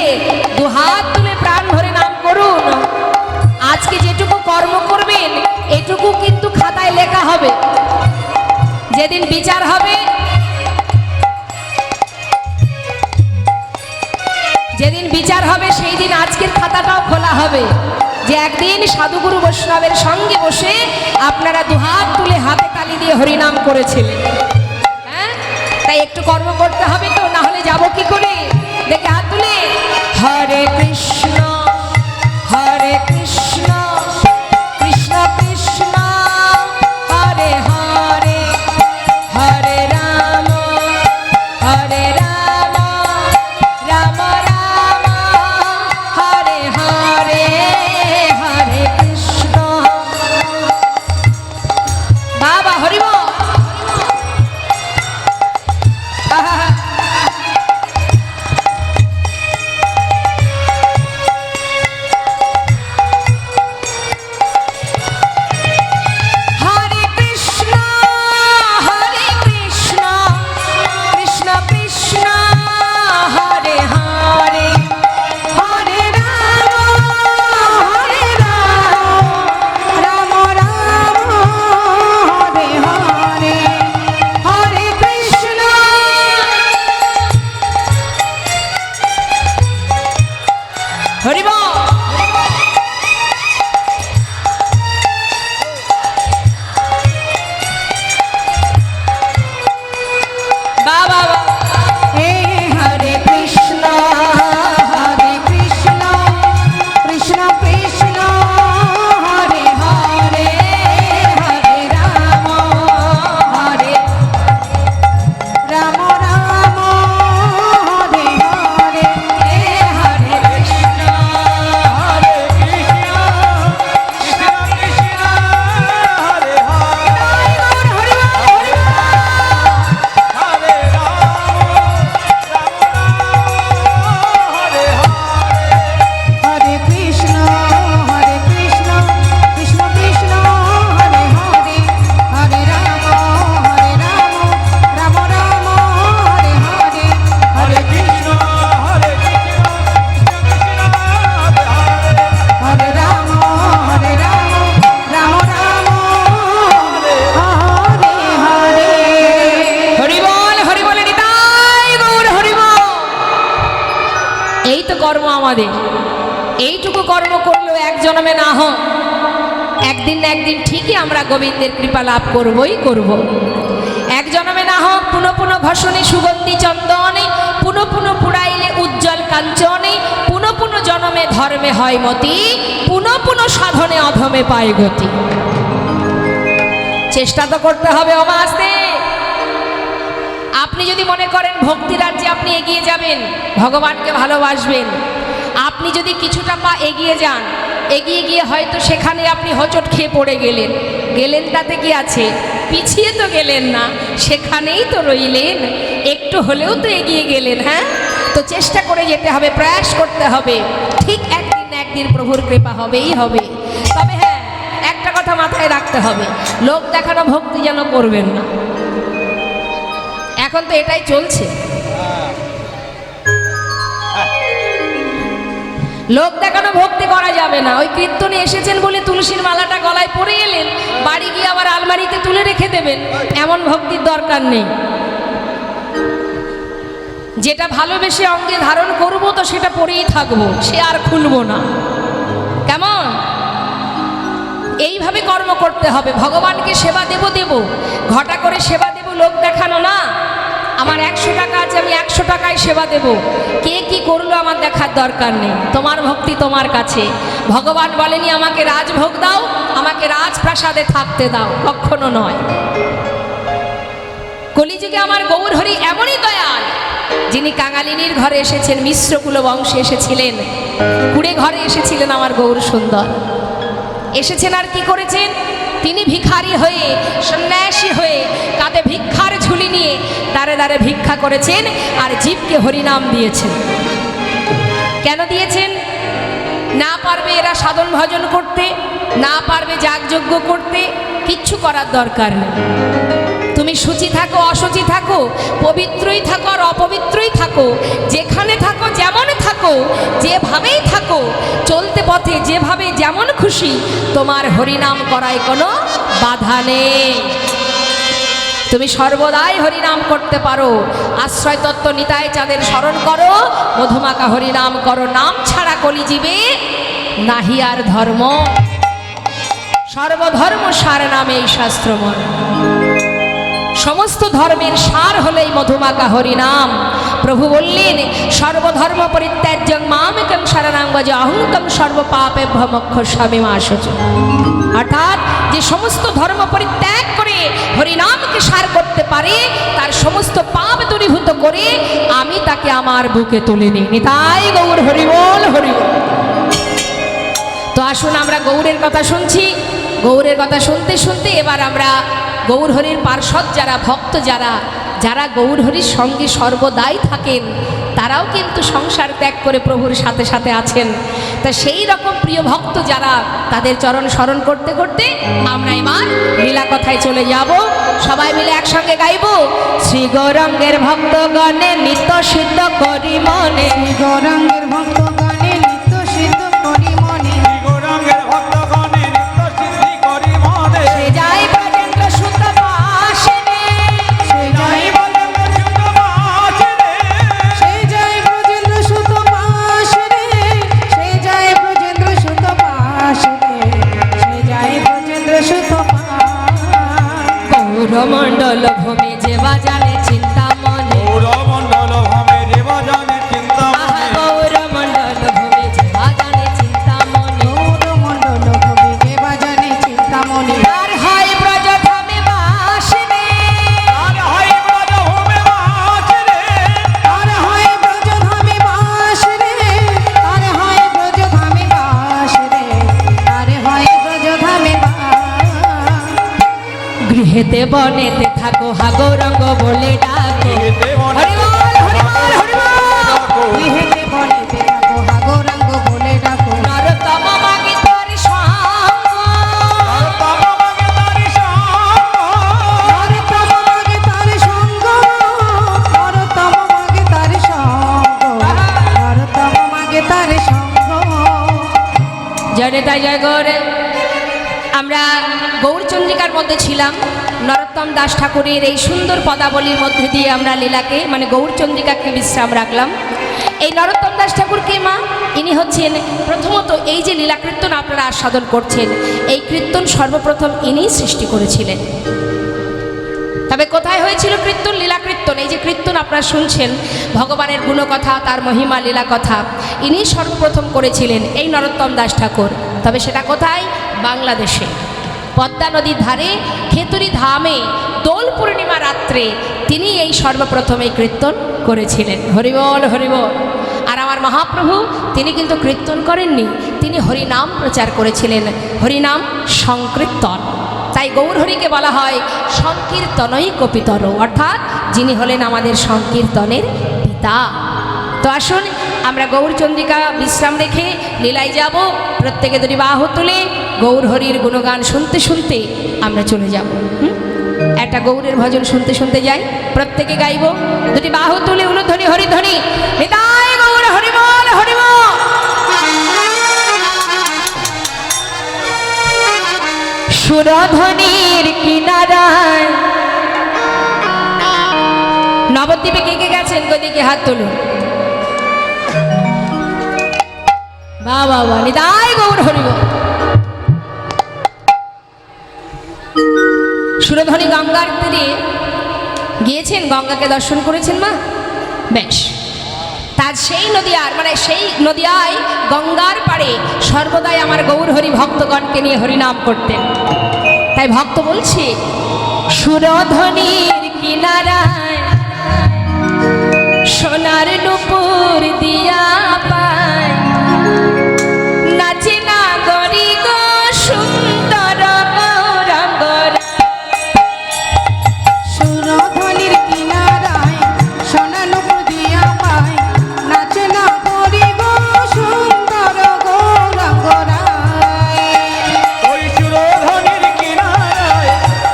দু হাত তুলে প্রাণ ভরে নাম করুন। আজকে যেটুকু কর্ম করবেন এটুকু কিন্তু খাতায় লেখা হবে। যেদিন বিচার হবে, যেদিন বিচার হবে সেই দিন আজকের খাতাটাও খোলা হবে, যে একদিন সাধুগুরু বৈষ্ণবের সঙ্গে বসে আপনারা দুহাত তুলে হাতে তালি দিয়ে হরিনাম করেছিলেন। হ্যাঁ, তাই একটু কর্ম করতে হবে, তো না হলে যাবো কি করে? দেখে হাত তুলে। হরে কৃষ্ণ, হরে কৃষ্ণ, কৃষ্ণ কৃষ্ণ, হরি বল। বাবা হে হরে কৃষ্ণ কৃষ্ণ কৃষ্ণ হরে হরে হরে রাম রাম রাম হরে হরে হে হরে কৃষ্ণ হরে কৃষ্ণ কৃষ্ণ কৃষ্ণ হরে হরে হরে কর্ম আমাদের। এইটুকু কর্ম করলেও এক জন্মে না হোক, একদিন না একদিন ঠিকই আমরা গোবিন্দের কৃপা লাভ করবই করব। এক জন্মে না হোক পুনঃ পুনঃ ঘষণে সুগন্ধি চন্দনে, পুনঃ পুনঃ পুড়াইলে উজ্জ্বল কাঞ্চনে, পুনঃ পুনঃ জন্মে ধর্মে হয় মতি, পুনঃ পুনঃ সাধনে অধমে পায় গতি। চেষ্টা তো করতে হবে অবাস্তে। আপনি যদি মনে করেন ভক্তি রাজ্যে আপনি এগিয়ে যাবেন, ভগবানকে ভালোবাসবেন, আপনি যদি কিছুটা পা এগিয়ে যান, এগিয়ে গিয়ে হয়তো সেখানে আপনি হোঁচট খেয়ে পড়ে গেলেন, তাতে কি আছে? পিছিয়ে তো গেলেন না, সেখানেই তো রইলেন, একটু হলেও তো এগিয়ে গেলেন। হ্যাঁ, তো চেষ্টা করে যেতে হবে, প্রয়াস করতে হবে, ঠিক একদিন না একদিন প্রভুর কৃপা হবেই হবে। তবে হ্যাঁ, একটা কথা মাথায় রাখতে হবে, লোক দেখানো ভক্তি যেন করবেন না। এখন তো এটাই চলছে, লোক দেখানো ভক্তি করা যাবে না। ওই কীর্তনে এসেছেন বলে তুলসীর মালাটা গলায় পরে এলেন, বাড়ি গিয়ে আবার আলমারিতে তুলে রেখে দেবেন, এমন ভক্তির দরকার নেই। যেটা ভালোবেসে অঙ্গে ধারণ করব তো সেটা পরেই থাকবো, সে আর খুলবো না। কেমন? এইভাবে কর্ম করতে হবে। ভগবানকে সেবা দেব, ঘটা করে সেবা দেব, লোক দেখানো না। আমার 100 টাকা আছে, আমি 100 টাকায় সেবা দেব, কে কি করলো আমার দেখার দরকার নেই। তোমার ভক্তি তোমার কাছে। ভগবান বলেনি আমাকে রাজভোগ দাও, আমাকে রাজপ্রাসাদে থাকতে দাও, কখনো নয়। কলিযুগে আমার গৌর হরি এমনই দয়াল, যিনি কাঙালিনীর ঘরে এসেছেন, মিশ্রকুল বংশে এসেছিলেন, কুড়ে ঘরে এসেছিলেন আমার গৌর সুন্দর। এসেছেন আর কি করেছেন? তিনি ভিখারি হয়ে, সন্ন্যাসী হয়ে, কাঁধে ভিক্ষার ঝুলি নিয়ে দাঁড়ে দাঁড়ে ভিক্ষা করেছেন, আর জীবকে হরিনাম দিয়েছেন। কেন দিয়েছেন? না পারবে এরা সাধন ভজন করতে, না পারবে যাগযজ্ঞ করতে, কিচ্ছু করার দরকার নেই। তুমি শুচি থাকো, অশুচি থাকো, পবিত্রই থাকো আর অপবিত্রই থাকো, যেখানে থাকো, যেমন থাকো, যেভাবেই থাকো, চলতে পথে যেভাবে যেমন খুশি, তোমার হরিনাম করায় কোনো বাধা নেই। তুমি সর্বদাই হরিনাম করতে পারো। আশ্রয় তত্ত্ব নিতাই চাঁদের স্মরণ করো, মধুমাকা হরিনাম করো, নাম ছাড়া কলিজীবে নাহি আর ধর্ম। সর্বধর্ম সার নামে এই শাস্ত্রময়। সমস্ত ধর্মের সার হলেই মধুমাকা হরিনাম। প্রভু বললেন সর্বধর্ম পরিত্যাজ্যং মামেকং শরণং ভজ অহং তং সর্বপাপেভ্যো মোক্ষয়িষ্যামি মা শুচি। অর্থাৎ যে সমস্ত ধর্ম পরিত্যাগ করে হরিনামকে সার করতে পারে, তার সমস্ত পাপ দূরীভূত করে আমি তাকে আমার বুকে তুলে নিই। নিতাই গৌর হরি বল, হরি বল। তো আসুন, আমরা গৌরের কথা শুনছি, গৌরের কথা শুনতে শুনতে এবার আমরা গৌর হরির পার্ষদ যারা, ভক্ত যারা, যারা গৌর হরির সঙ্গে সর্বদাই থাকেন, তারাও কিন্তু সংসার ত্যাগ করে প্রভুর সাথে সাথে আছেন। তা সেই রকম প্রিয় ভক্ত যারা, তাদের চরণ স্মরণ করতে করতে আমরা এবার লীলা কথায় চলে যাব। সবাই মিলে একসঙ্গে গাইব। শ্রী গৌরাঙ্গের ভক্তগণে নিত্য সিদ্ধ করি মনে, শ্রী গৌরাঙ্গের ভক্তগণে নিত্য সিদ্ধ করি মনে, গৌরাঙ্গের ভক্তগণে নিত্য সিদ্ধি করি মনে, সে যাই ব্রজেন্দ্র সুত বাসিনী, সে জয় শুদ্ধ বাসিনী, সে জয় ব্রজেন্দ্র সুত বাস রে, সে ইহেতে বনেতে থাকো হাগো রঙ্গ বলে ডাকো ইহেতে বনেতে হরি বল, হরি বল, হরি বল। ইহেতে বনেতে থাকো হাগো রঙ্গ বলে ডাকো নরতম মাগে তোর সঙ্গ নরতম মাগে তারি সঙ্গ নরতম মাগে তার সঙ্গ নরতম মাগে তার সঙ্গ নরতম মাগে তার সঙ্গ জয় তাই জয় গৌরে। আমরা গৌরচন্দ্রিকার মধ্যে ছিলাম। নরোত্তম দাস ঠাকুরের এই সুন্দর পদাবলীর মধ্যে দিয়ে আমরা লীলাকে মানে গৌরচন্দ্রিকাকে বিশ্রাম রাখলাম। এই নরোত্তম দাস ঠাকুরকে মা ইনি হচ্ছেন প্রথমত এই যে লীলা কীর্তন আপনারা আস্বাদন করছেন, এই কীর্তন সর্বপ্রথম ইনিই সৃষ্টি করেছিলেন। তবে কোথায় হয়েছিল কীর্তন? লীলা কীর্তন। এই যে কীর্তন আপনারা শুনছেন ভগবানের গুণকথা, তার মহিমা লীলা কথা, ইনি সর্বপ্রথম করেছিলেন এই নরোত্তম দাস ঠাকুর। তবে সেটা কোথায়? বাংলাদেশে পদ্মা নদীর ধারে খেতুরি ধামে দোল পূর্ণিমা রাত্রে তিনি এই সর্বপ্রথম এই কীর্তন করেছিলেন। হরিবল, হরিবল। আর আমার মহাপ্রভু তিনি কিন্তু কীর্তন করেননি, তিনি হরিনাম প্রচার করেছিলেন, হরিনাম সংকীর্তন। তাই গৌরহরিকে বলা হয় সংকীর্তনই কপিতর, অর্থাৎ যিনি হলেন আমাদের সংকীর্তনের পিতা। তো আসুন আমরা গৌরচন্দ্রিকা বিশ্রাম রেখে লীলায় যাব। প্রত্যেকে দুটি বাহু তুলে গৌরহরির গুণগান শুনতে শুনতে আমরা চলে যাব। একটা গৌরের ভজন শুনতে শুনতে যাই, প্রত্যেকে গাইব। দুটি বাহু তুলে উলুধ্বনি হরিধ্বনি নিতাই গৌর হরিবল, হরিবল। সুরধ্বনির কিনারায় নবদ্বীপে কে কে গেছেন? গদিকে হাত তুলুন। বাবা বাবা, নিতাই গৌর হরিবল। সুরধ্বনি গঙ্গার তীরে গিয়েছেন, গঙ্গাকে দর্শন করেছেন মা? বেশ। তার সেই নদীয়ার মানে সেই নদীয়ায় গঙ্গার পাড়ে সর্বদাই আমার গৌর হরি ভক্তগণকে নিয়ে হরিনাম করতেন। তাই ভক্ত বলছে সুরধ্বনির কিনারায় সোনার নুপুর দিয়া পায় নাচে না গরি গো সুন্দর গৌরাঙ্গরা। সুরধ্বনির কিনারায় সোনা নুপুর দিয়া পায় নাচে না করি গো সুন্দর গৌরাঙ্গরায়। ওই সুরধ্বনির কিনারায়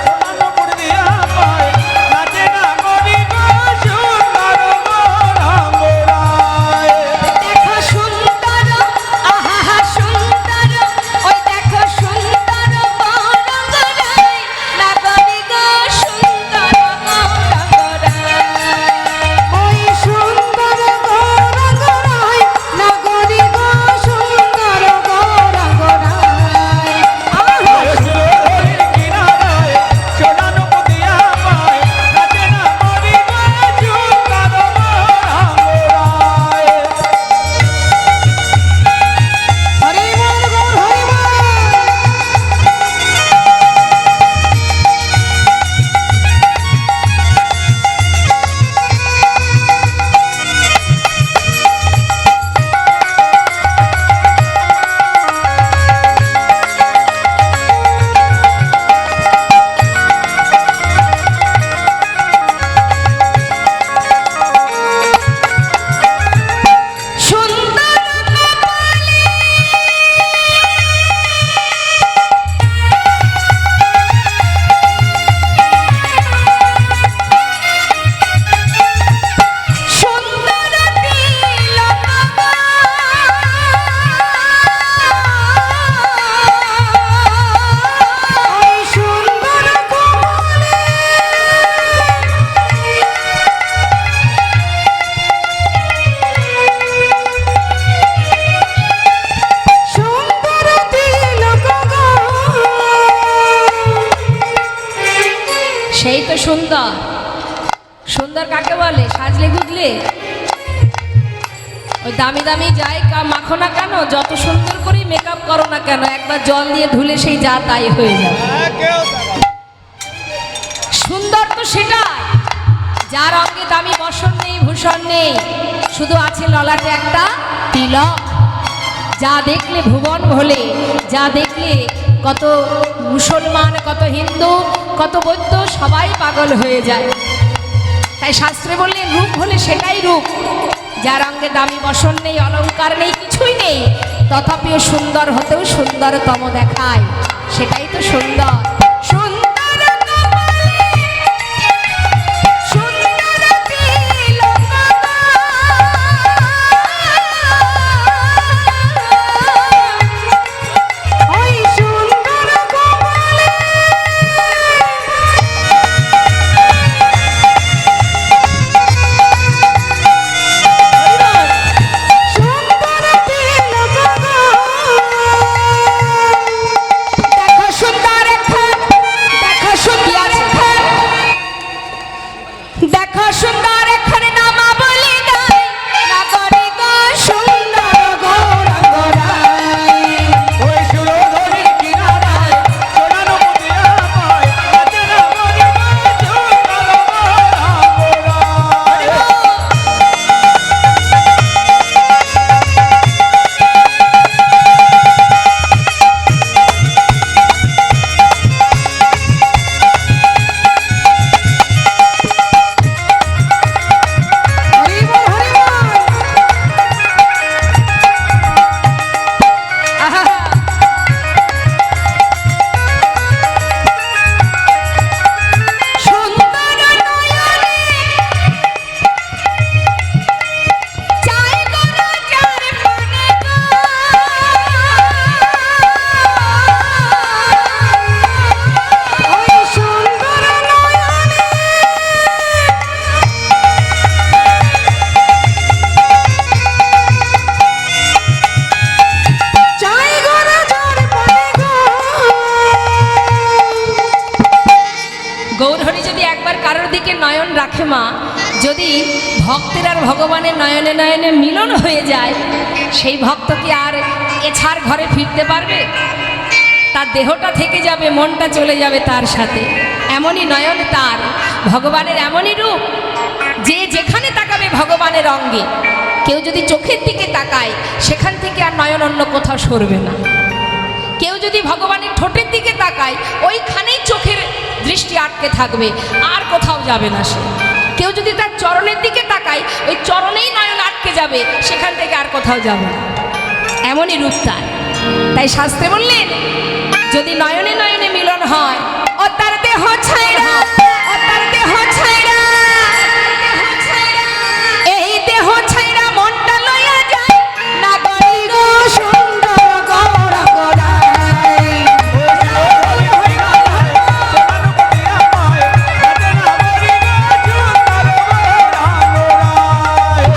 সোনানুপুর দিয়া পায় নাচে না করি গো সুন্দর গৌরাঙ্গরায়। দেখো সুন্দর, আহা সুন্দর, ওই দেখো সুন্দর গৌরাঙ্গরায় না গরি গো সুন্দর গৌরাঙ্গরায়। ওই সুন্দর গৌরাঙ্গরায় না করি গো সুন্দর গৌরাঙ্গরায়। ওই সুরধ্বনির কিনারায় সোনানুপুর দিয়া পায় নাচে না করি গো সুন্দর গৌরাঙ্গরায়। হরি বল গৌর হরি বল। সুন্দর কপালে সুন্দর তিলক ওই সুন্দর কমলে সুন্দর তিলক গো। সেই তো সুন্দর। সুন্দর কাকে বলে? সাজলে গুজলে ওই দামি দামি যাই মাখো না কেন, যত সুন্দর করে মেকআপ করো না কেন, একবার জল দিয়ে ধুলে সেই যা তাই হয়ে যাবে। সুন্দর তো সেটাই যার অঙ্গে দামি বসন নেই, ভূষণ নেই, শুধু আছে ললাটে একটা তিলক। যা দেখলে ভুবন ভোলে, যা দেখলে কত মুসলমান, কত হিন্দু কত বৈদ্য সবাই পাগল হয়ে যায়। তাই শাস্ত্রে বললেন রূপ হলে সেটাই রূপ, যার অঙ্গে দামি বসন নেই, অলংকার নেই, কিছুই নেই, তথাপিও সুন্দর হতেও সুন্দরতম দেখায়, সেটাই তো সুন্দর। সুন্দর কমলে, সুন্দর তিলক, ওই সুন্দর কমলে সুন্দর তিলক দেখো সুন্দর এখন, দেখো সুন্দর এখন, দেখো সুন্দর এখন নামা বলি নাই, নাগরি গো সুন্দর গৌরাঙ্গ রায়। ওই সুরধরির কিনারায় সোনানো মতিয়া পায়, রাজের মণিমা সুন্দর গৌরাঙ্গ রায়। হরি বল হরি বল। আহা! সুন্দর নয়নে চাই গো রাজার মনে গো, ওই সুন্দর নয়নে চাই গো রাজার মনে গো। গৌরহরি যদি একবার কারোর দিকে নয়ন রাখে মা, যদি ভক্তের আর ভগবানের নয়নে নয়নে মিলন হয়ে যায়, সেই ভক্ত কি আর এছাড় ঘরে ফিরতে পারবে? তার দেহটা থেকে যাবে, মনটা চলে যাবে তার সাথে। এমনই নয়ন তার, ভগবানের এমনই রূপ যে যেখানে তাকাবে ভগবানের অঙ্গে। কেউ যদি চোখের দিকে তাকায়, সেখান থেকে আর নয়ন অন্য কোথাও সরবে না। কেউ যদি ভগবানের ঠোঁটের দিকে তাকায়, ওইখানেই চোখের দৃষ্টি আটকে থাকবে, আর কোথাও যাবে না সে। কেউ যদি তার চরণের দিকে তাকায়, ওই চরণেই নয়ন আটকে যাবে, সেখান থেকে আর কোথাও যাবে না। এমনই রূপ তার। তাই শাস্ত্রে বললেন যদি নয়নে নয়নে মিলন হয়, ও তার দেহ ছাইরা, ও তার দেহ ছাইরা, এই দেহ ছাইরা মনটা লইয়া যায়, নাগরি গো সুন্দর গৌরাঙ্গ রায়।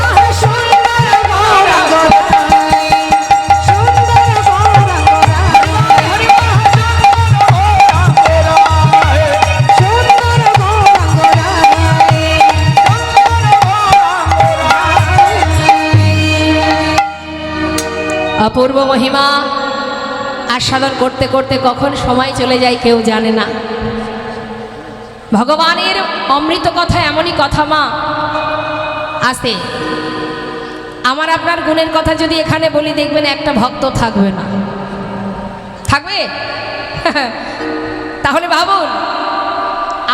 আহ সুন্দর গৌরাঙ্গ রায়, সুন্দর গৌরাঙ্গ রায়, সুন্দর গৌরাঙ্গ রায়। অপূর্ব মহিমা আস্বাদন করতে করতে কখন সময় চলে যায় কেউ জানে না। ভগবানের অমৃত কথা এমনই কথা মা। আসে আমার আপনার গুণের কথা যদি এখানে বলি, দেখবেন একটা ভক্ত থাকবে না। থাকবে? তাহলে ভাবুন,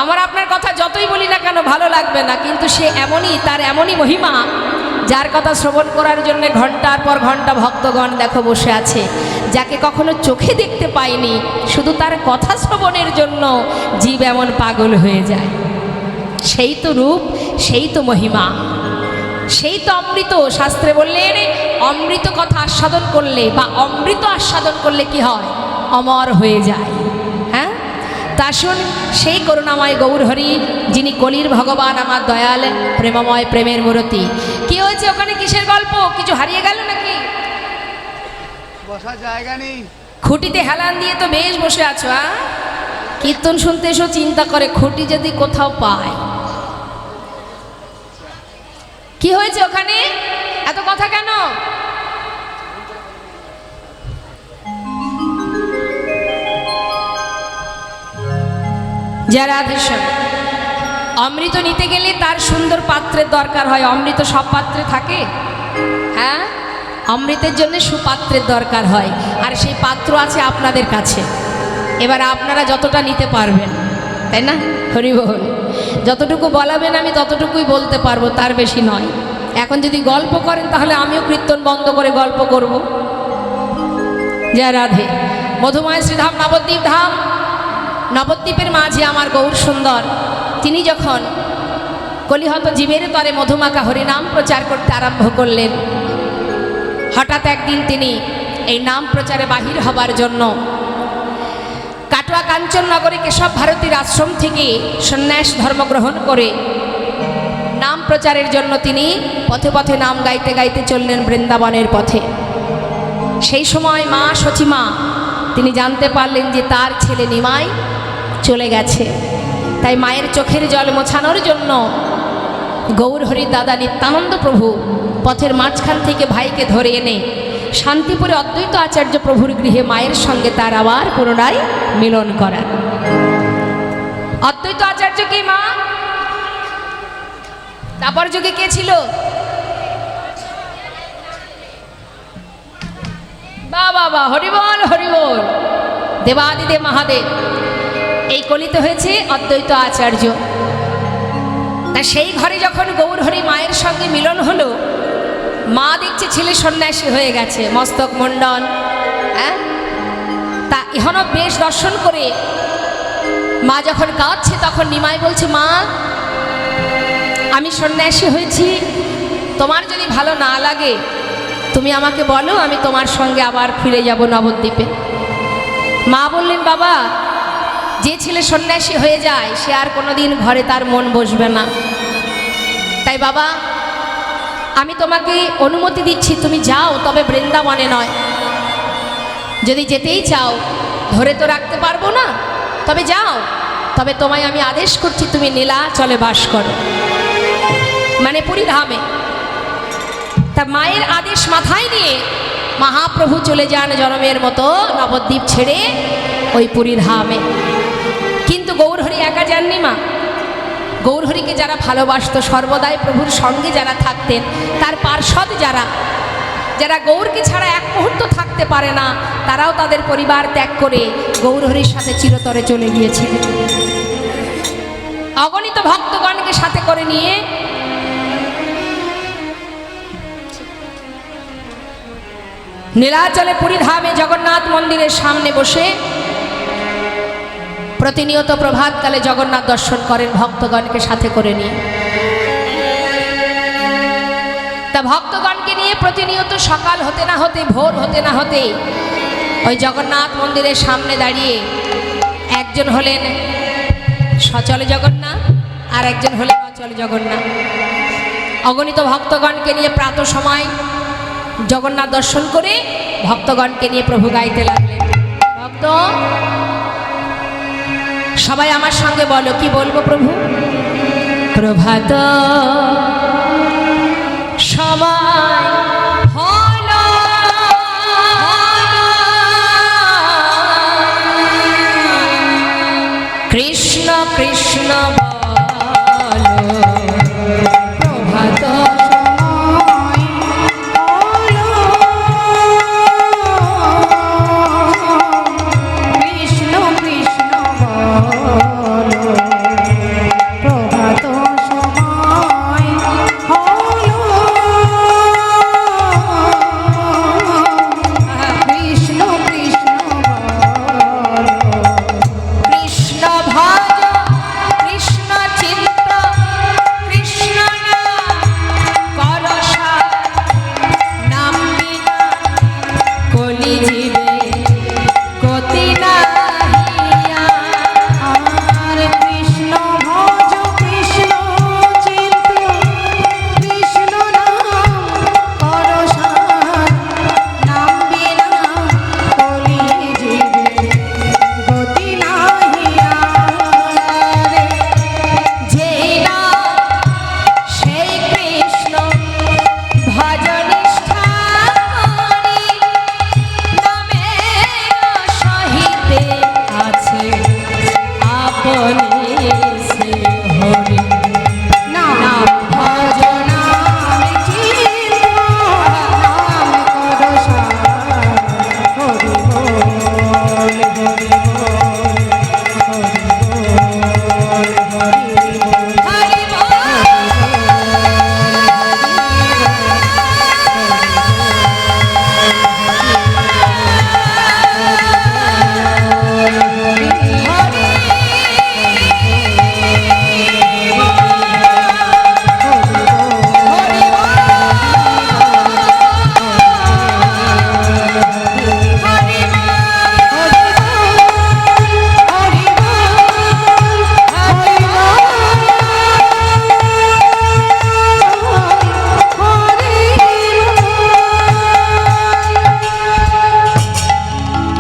আমার আপনার কথা যতই বলি না কেন ভালো লাগবে না, কিন্তু সে এমনই, তার এমনই মহিমা, যার কথা শ্রবণ করার জন্য ঘন্টার পর ঘন্টা ভক্তগণ দেখো বসে আছে। যাকে কখনো চোখে দেখতে পাইনি, শুধু তার কথা শ্রবণের জন্য জীব এমন পাগল হয়ে যায়। সেই তো রূপ, সেই তো মহিমা, সেই তো অমৃত। শাস্ত্রে বললেন অমৃত কথা আস্বাদন করলে বা অমৃত আস্বাদন করলে কি হয়? অমর হয়ে যায়। হ্যাঁ, তা শুন, সেই করুণাময় গৌরহরি, যিনি কলির ভগবান, আমার দয়াল প্রেমময় প্রেমের মূর্তি। কি হয়েছে ওখানে? কিসের গল্প? কিছু হারিয়ে গেল নাকি? বসার জায়গা নেই। খুঁটিতে হেলান দিয়ে তো বেশ বসে আছো। কীর্তন শুনতে এসো, চিন্তা করে খুঁটি যদি কোথাও পায়। কি হয়েছে ওখানে? এত কথা কেন? যারা রাধেশ্বর, অমৃত নিতে গেলে তার সুন্দর পাত্রের দরকার হয়। অমৃত সব পাত্রে থাকে? হ্যাঁ, অমৃতের জন্য সুপাত্রের দরকার হয়, আর সেই পাত্র আছে আপনাদের কাছে। এবার আপনারা যতটা নিতে পারবেন। তাই না? হরি বল। যতটুকু বলাবেন আমি ততটুকুই বলতে পারবো, তার বেশি নয়। এখন যদি গল্প করেন তাহলে আমিও কীর্তন বন্ধ করে গল্প করব। জয় রাধে। মধুময় শ্রীধাম নবদ্বীপ ধাম, নবদ্বীপের মাঝে আমার গৌর সুন্দর, তিনি যখন কলিহত জীবের তরে মধুমাখা হরিনাম প্রচার করতে আরম্ভ করলেন, হঠাৎ একদিন তিনি এই নাম প্রচারে বাহির হবার জন্য কাটোয়া কাঞ্চননগরে কেশব ভারতীর আশ্রম থেকে সন্ন্যাস ধর্ম গ্রহণ করে নাম প্রচারের জন্য তিনি পথে পথে নাম গাইতে গাইতে চললেন বৃন্দাবনের পথে। সেই সময় মা সচিমা তিনি জানতে পারলেন যে তার ছেলে নিমাই চলে গেছে। তাই মায়ের চোখের জল মোছানোর জন্য গৌর হরির দাদা নিত্যানন্দ প্রভু পথের মাঝখান থেকে ভাইকে ধরে এনে শান্তিপুরে অদ্বৈত আচার্য প্রভুর গৃহে মায়ের সঙ্গে তার আবার পুনরায় মিলন করান। অদ্বৈত আচার্য কি মা? তারপর যুগে কে ছিল? বাবা হরিবল হরিবল। দেবাদিদেব মহাদেব। এই কলিতে হয়েছে অদ্বৈত আচার্য। তা সেই ঘরে যখন গৌর হরি মায়ের সঙ্গে মিলন হলো, মা দেখছে ছেলে সন্ন্যাসী হয়ে গেছে, মস্তক মণ্ডল, হ্যাঁ, তা এখনো বেশ দর্শন করে মা যখন কাঁদছে তখন নিমাই বলছে, মা আমি সন্ন্যাসী হয়েছি, তোমার যদি ভালো না লাগে তুমি আমাকে বলো, আমি তোমার সঙ্গে আবার ফিরে যাব নবদ্বীপে। মা বললেন, বাবা যে ছেলে সন্ন্যাসী হয়ে যায় সে আর কোনোদিন ঘরে তার মন বসবে না। তাই বাবা আমি তোমাকে অনুমতি দিচ্ছি, তুমি যাও, তবে বৃন্দাবনে নয়। যদি যেতেই চাও, ধরে তো রাখতে পারবো না, তবে যাও, তবে তোমায় আমি আদেশ করছি তুমি নীলাচলে বাস করো, মানে পুরীধামে। তা মায়ের আদেশ মাথায় নিয়ে মহাপ্রভু চলে যান জনমের মতো নবদ্বীপ ছেড়ে ওই পুরীধামে। কিন্তু গৌরহরি একা যাননি মা। গৌরহরিকে যারা ভালোবাসত, সর্বদাই প্রভুর সঙ্গে যারা থাকতেন, তার পার্ষদ যারা যারা গৌরকে ছাড়া এক মুহূর্ত থাকতে পারে না, তারাও তাদের পরিবার ত্যাগ করে গৌরহরির সাথে চিরতরে চলে গিয়েছিলেন। অগণিত ভক্তগণকে সাথে করে নিয়ে নীলাচলে পুরীধামে জগন্নাথ মন্দিরের সামনে বসে প্রতিনিয়ত প্রভাতকালে জগন্নাথ দর্শন করেন ভক্তগণকে সাথে করে নিয়ে। তা ভক্তগণকে নিয়ে প্রতিনিয়ত সকাল হতে না হতে, ভোর হতে না হতে ওই জগন্নাথ মন্দিরের সামনে দাঁড়িয়ে একজন হলেন সচল জগন্নাথ আর একজন হলেন অচল জগন্নাথ। অগণিত ভক্তগণকে নিয়ে প্রাতঃ সময় জগন্নাথ দর্শন করে ভক্তগণকে নিয়ে প্রভু গাইতে লাগলেন। ভক্ত সবাই আমার সঙ্গে বলো, কি বলবো প্রভু? প্রভাত সময় হলো, কৃষ্ণ কৃষ্ণ বলো, প্রভাত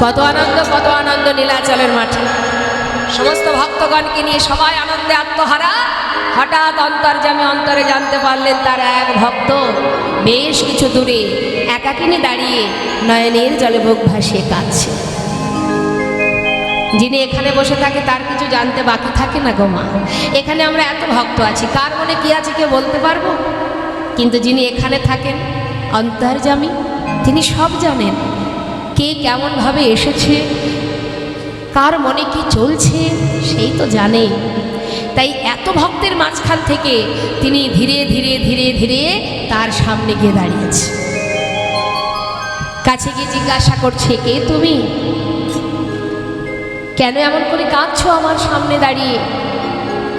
কত আনন্দ নীলাচলের মাঠে। সমস্ত ভক্তগণকে নিয়ে সবাই আনন্দে আত্মহারা। হঠাৎ অন্তর্যামী অন্তরে জানতে পারলেন তার এক ভক্ত বেশ কিছু দূরে একাকিনী দাঁড়িয়ে নয়নের জলে বুক ভাসিয়ে কাঁদছে। যিনি এখানে বসে থাকে তার কিছু জানতে বাকি থাকে না গো মা। এখানে আমরা এত ভক্ত আছি, কার মনে কি আছে কেউ বলতে পারবো? কিন্তু যিনি এখানে থাকেন অন্তর্যামী, তিনি সব জানেন। কে কেমনভাবে এসেছে, কার মনে কি চলছে, সেই তো জানে। তাই এত ভক্তের মাঝখান থেকে তিনি ধীরে ধীরে ধীরে ধীরে তার সামনে গিয়ে দাঁড়িয়েছে। কাছে গিয়ে জিজ্ঞাসা করছে, কে তুমি? কেন এমন করে কাঁদছো আমার সামনে দাঁড়িয়ে?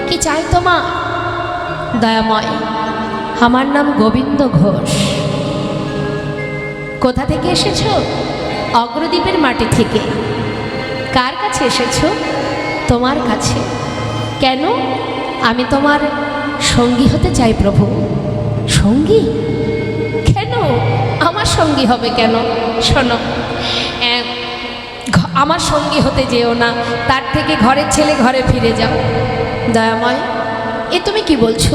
কি চাই তোমার? দয়াময়, আমার নাম গোবিন্দ ঘোষ। কোথা থেকে এসেছো? অগ্রদ্বীপের মাটি থেকে। কার কাছে এসেছো? তোমার কাছে। কেন? আমি তোমার সঙ্গী হতে চাই প্রভু। সঙ্গী? কেন আমার সঙ্গী হবে কেন? শোনো, আমার সঙ্গী হতে যেও না, তার থেকে ঘরের ছেলে ঘরে ফিরে যাও। দয়াময়, এ তুমি কি বলছো?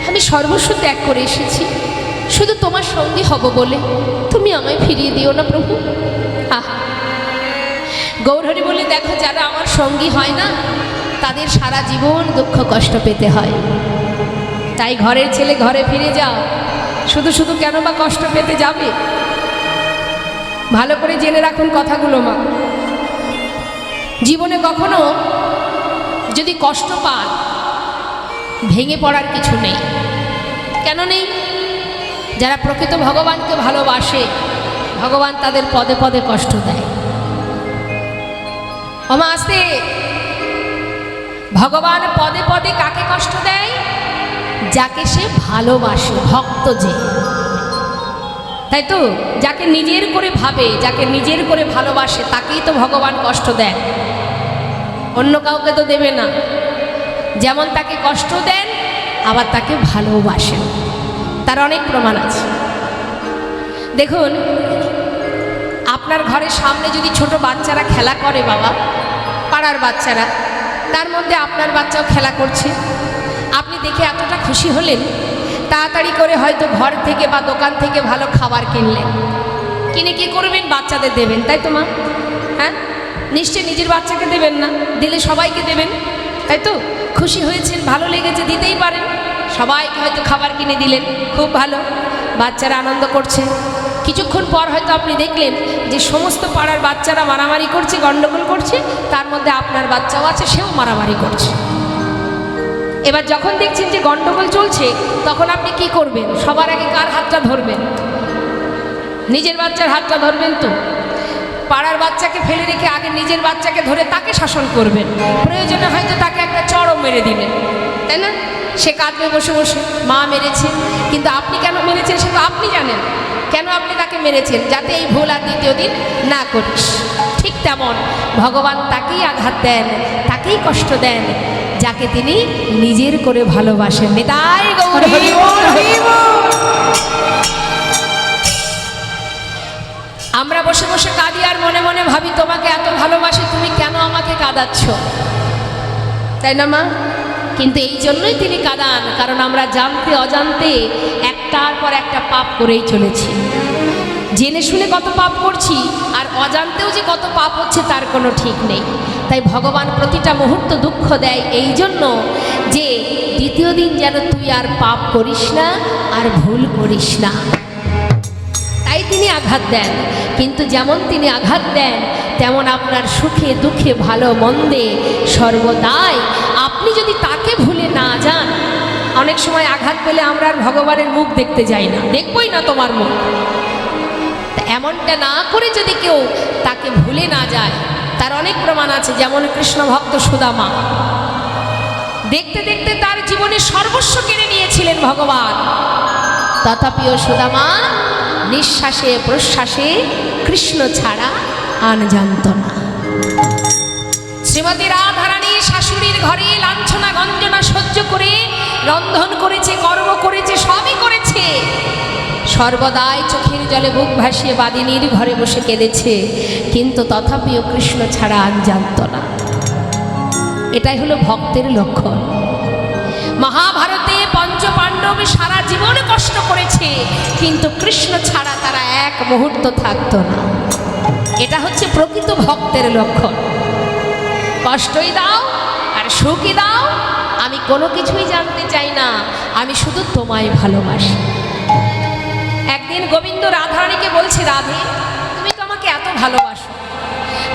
আমি সর্বস্ব ত্যাগ করে এসেছি শুধু তোমার সঙ্গী হব বলে। তুমি আমায় ফিরিয়ে দিও না প্রভু। আহা, গৌরহরি বলে, দেখো যারা আমার সঙ্গী হয় না তাদের সারা জীবন দুঃখ কষ্ট পেতে হয়। তাই ঘরের ছেলে ঘরে ফিরে যাও। শুধু শুধু কেন বা কষ্ট পেতে যাবে? ভালো করে জেনে রাখুন কথাগুলো মা। জীবনে কখনো যদি কষ্ট পান, ভেঙে পড়ার কিছু নেই। কেন নেই? যারা প্রকৃত ভগবানকে ভালোবাসে, ভগবান তাদের পদে পদে কষ্ট দেয়। ওমা আস্তে। ভগবান পদে পদে কাকে কষ্ট দেয়? যাকে সে ভালোবাসে, ভক্ত যে। তাই তো, যাকে নিজের করে ভাবে, যাকে নিজের করে ভালোবাসে, তাকেই তো ভগবান কষ্ট দেন, অন্য কাউকে তো দেবে না। যেমন তাকে কষ্ট দেন, আবার তাকে ভালোবাসেন, তার অনেক প্রমাণ আছে। দেখুন, আপনার ঘরের সামনে যদি ছোট বাচ্চারা খেলা করে, বাবা, পাড়ার বাচ্চারা, তার মধ্যে আপনার বাচ্চাও খেলা করছে, আপনি দেখে এতটা খুশি হলেন, তাড়াতাড়ি করে হয়তো ঘর থেকে বা দোকান থেকে ভালো খাবার কিনলেন। কিনে কি করবেন? বাচ্চাদের দেবেন, তাই তো মা? হ্যাঁ, নিশ্চয়ই নিজের বাচ্চাকে দেবেন না, দিলে সবাইকে দেবেন, তাই তো? খুশি হয়েছেন, ভালো লেগেছে, দিতেই পারেন। সবাইকে হয়তো খাবার কিনে দিলেন, খুব ভালো, বাচ্চারা আনন্দ করছে। কিছুক্ষণ পর হয়তো আপনি দেখলেন যে সমস্ত পাড়ার বাচ্চারা মারামারি করছে, গণ্ডগোল করছে, তার মধ্যে আপনার বাচ্চাও আছে, সেও মারামারি করছে। এবার যখন দেখছেন যে গণ্ডগোল চলছে, তখন আপনি কি করবেন? সবার আগে কার হাতটা ধরবেন? নিজের বাচ্চার হাতটা ধরবেন তো। পাড়ার বাচ্চাকে ফেলে রেখে আগে নিজের বাচ্চাকে ধরে তাকে শাসন করবেন। প্রয়োজনে হয়তো তাকে একটা চড়ও মেরে দিলেন, তাই না? সে কাঁদবে বসে বসে, মা মেরেছে। কিন্তু আপনি কেন মেরেছেন সে তো আপনি জানেন। কেন আপনি তাকে মেরেছেন? যাতে এই ভুল আর দ্বিতীয় দিন না করিস। ঠিক তেমন ভগবান তাকেই আঘাত দেন, তাকেই কষ্ট দেন, যাকে তিনি নিজের করে ভালোবাসেন। নিতাই গৌর হরি বল, হরি বল। আমরা বসে বসে কাঁদি আর মনে মনে ভাবি, তোমাকে এত ভালোবাসি, তুমি কেন আমাকে কাঁদাচ্ছ? তাই না মা? কিন্তু এই জন্যই তিনি কাঁদান, কারণ আমরা জানতে অজান্তে একটার পর একটা পাপ করেই চলেছি। জেনে শুনে কত পাপ করছি, আর অজান্তেও যে কত পাপ হচ্ছে তার কোনো ঠিক নেই। তাই ভগবান প্রতিটা মুহূর্ত দুঃখ দেয় এই জন্য যে দ্বিতীয় দিন যেন তুই আর পাপ করিস না, আর ভুল করিস না। তাই তিনি আঘাত দেন। কিন্তু যেমন তিনি আঘাত দেন, তেমন আপনার সুখে দুঃখে ভালো মন্দে সর্বদাই আপনি যদি তাকে ভুলে না যান। অনেক সময় আঘাত পেলে আমরা আর ভগবানের মুখ দেখতে যাই না, দেখবই না তোমার মুখ। এমনটা না করে যদি কেউ তাকে ভুলে না যায়, তার অনেক প্রমাণ আছে। যেমন কৃষ্ণ ভক্ত সুদামা, দেখতে দেখতে তার জীবনে সর্বস্ব কেড়ে নিয়েছিলেন ভগবান, তথাপিও সুদামা নিঃশ্বাসে প্রশ্বাসে কৃষ্ণ ছাড়া আন জানত না। শ্রীমতী রাধারানী শাশুড়ির ঘরে লাঞ্ছনা গঞ্জনা সহ্য করে রন্ধন করেছে, কর্ম করেছে, সবই করেছে। সর্বদাই চোখের জলে বুক ভাসিয়ে বাদিনীর ঘরে বসে কেঁদেছে, কিন্তু তথাপিও কৃষ্ণ ছাড়া আর জানত না। এটাই হলো ভক্তের লক্ষণ। মহাভারতে পঞ্চপাণ্ডব সারা জীবন কষ্ট করেছে, কিন্তু কৃষ্ণ ছাড়া তারা এক মুহূর্ত থাকতো না। এটা হচ্ছে প্রকৃত ভক্তের লক্ষণ। কষ্টই দাও আর সুখই দাও, আমি কোনো কিছুই জানতে চাই না, আমি শুধু তোমায় ভালোবাসি। একদিন গোবিন্দ রাধারানীকে বলছে, রাধে তুমি তো আমাকে এত ভালোবাসো,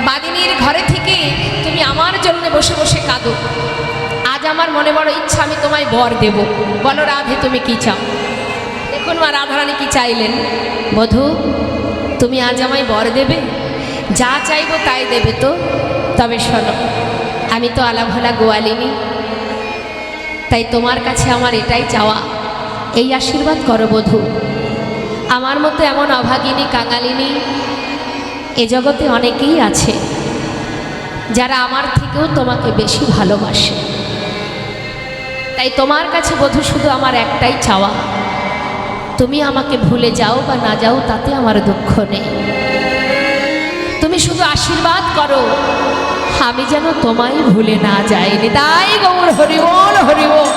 বাদিনীর ঘরে থেকে তুমি আমার জন্য বসে বসে কাঁদো। আজ আমার মনে বড় ইচ্ছা, আমি তোমায় বর দেব। বলো রাধে তুমি কি চাও? দেখুন মা রাধারানী কি চাইলেন, বধূ তুমি আজ আমায় বর দেবে? যা চাইবো তাই দেবে তো? তবে শোনো, আমি তো আলাভোলা গোয়ালিনী, তাই তোমার কাছে আমার এটাই চাওয়া, এই আশীর্বাদ করো বধূ। আমার মতো এমন অভাগিনী কাঙালিনী এ জগতে অনেকেই আছে, যারা আমার থেকেও তোমাকে বেশি ভালোবাসে। তাই তোমার কাছে বধূ শুধু আমার একটাই চাওয়া, তুমি আমাকে ভুলে যাও বা না যাও তাতে আমার দুঃখ নেই। তুমি শুধু আশীর্বাদ করো আমি যেন তোমায় ভুলে না যাই। নিতাই গৌর হরিবোল হরিবোল।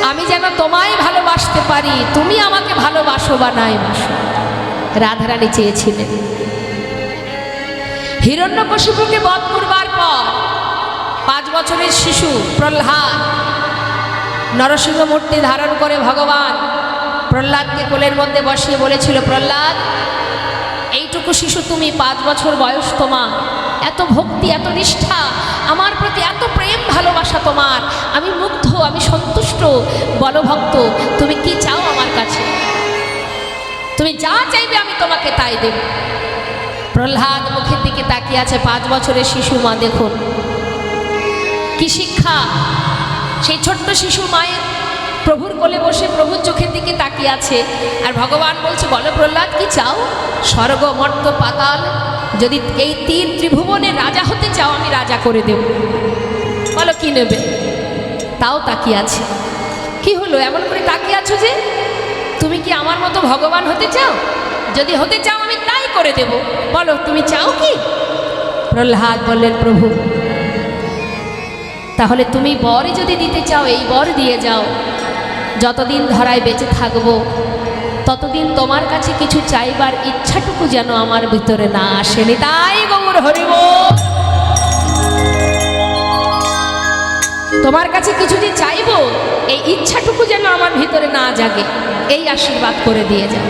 আমি যেন তোমায় ভালোবাসতে পারি, তুমি আমাকে ভালোবাসো বা নাই বাসো। রাধারানী চেয়েছিলেন। হিরণ্যকশিপুকে বধ করবার পর 5 বছরের শিশু প্রহ্লাদ নরসিংহ মূর্তি ধারণ করে ভগবান প্রহ্লাদকে কোলের মধ্যে বসিয়ে বলেছিল, প্রহ্লাদ এইটুকু শিশু তুমি, 5 বছর বয়স তোমার, এত ভক্তি, এত নিষ্ঠা, আমার প্রতি এত প্রেম ভালোবাসা তোমার, আমি মুগ্ধ, আমি সন্তুষ্ট। বলো ভক্ত তুমি কি চাও আমার কাছে? তুমি যা চাইবে আমি তোমাকে তাই দেব। প্রহ্লাদ মুখের দিকে তাকিয়ে আছে, 5 বছরের শিশু। মা দেখুন কি শিক্ষা! সেই ছোট্ট শিশু মায়ের প্রভুর কোলে বসে প্রভুর চোখের দিকে তাকিয়ে আছে, আর ভগবান বলছে, বলো প্রহ্লাদ কি চাও? স্বর্গ মর্ত্য পাতাল, যদি এই 3 ত্রিভুবনের রাজা হতে চাও আমি রাজা করে দেব। বলো কি নেবে? তাও তাকিয়ে আছে। কি হলো এমন করে তাকিয়ে আছো যে? তুমি কি আমার মতো ভগবান হতে চাও? যদি হতে চাও আমি তাই করে দেব। বলো তুমি চাও কি? প্রহ্লাদ বললেন, প্রভু তাহলে তুমি বরই যদি দিতে চাও এই বর দিয়ে যাও, যতদিন ধরায় বেঁচে থাকবো ততদিন তোমার কাছে কিছু চাইবার ইচ্ছাটুকু যেন আমার ভিতরে না আসে। নিতাই গৌর হরিবোল। তোমার কাছে কিছু যে চাইবো এই ইচ্ছাটুকু যেন আমার ভিতরে না জাগে, এই আশীর্বাদ করে দিয়ে যাও।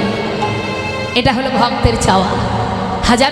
এটা হলো ভক্তের চাওয়া। হাজার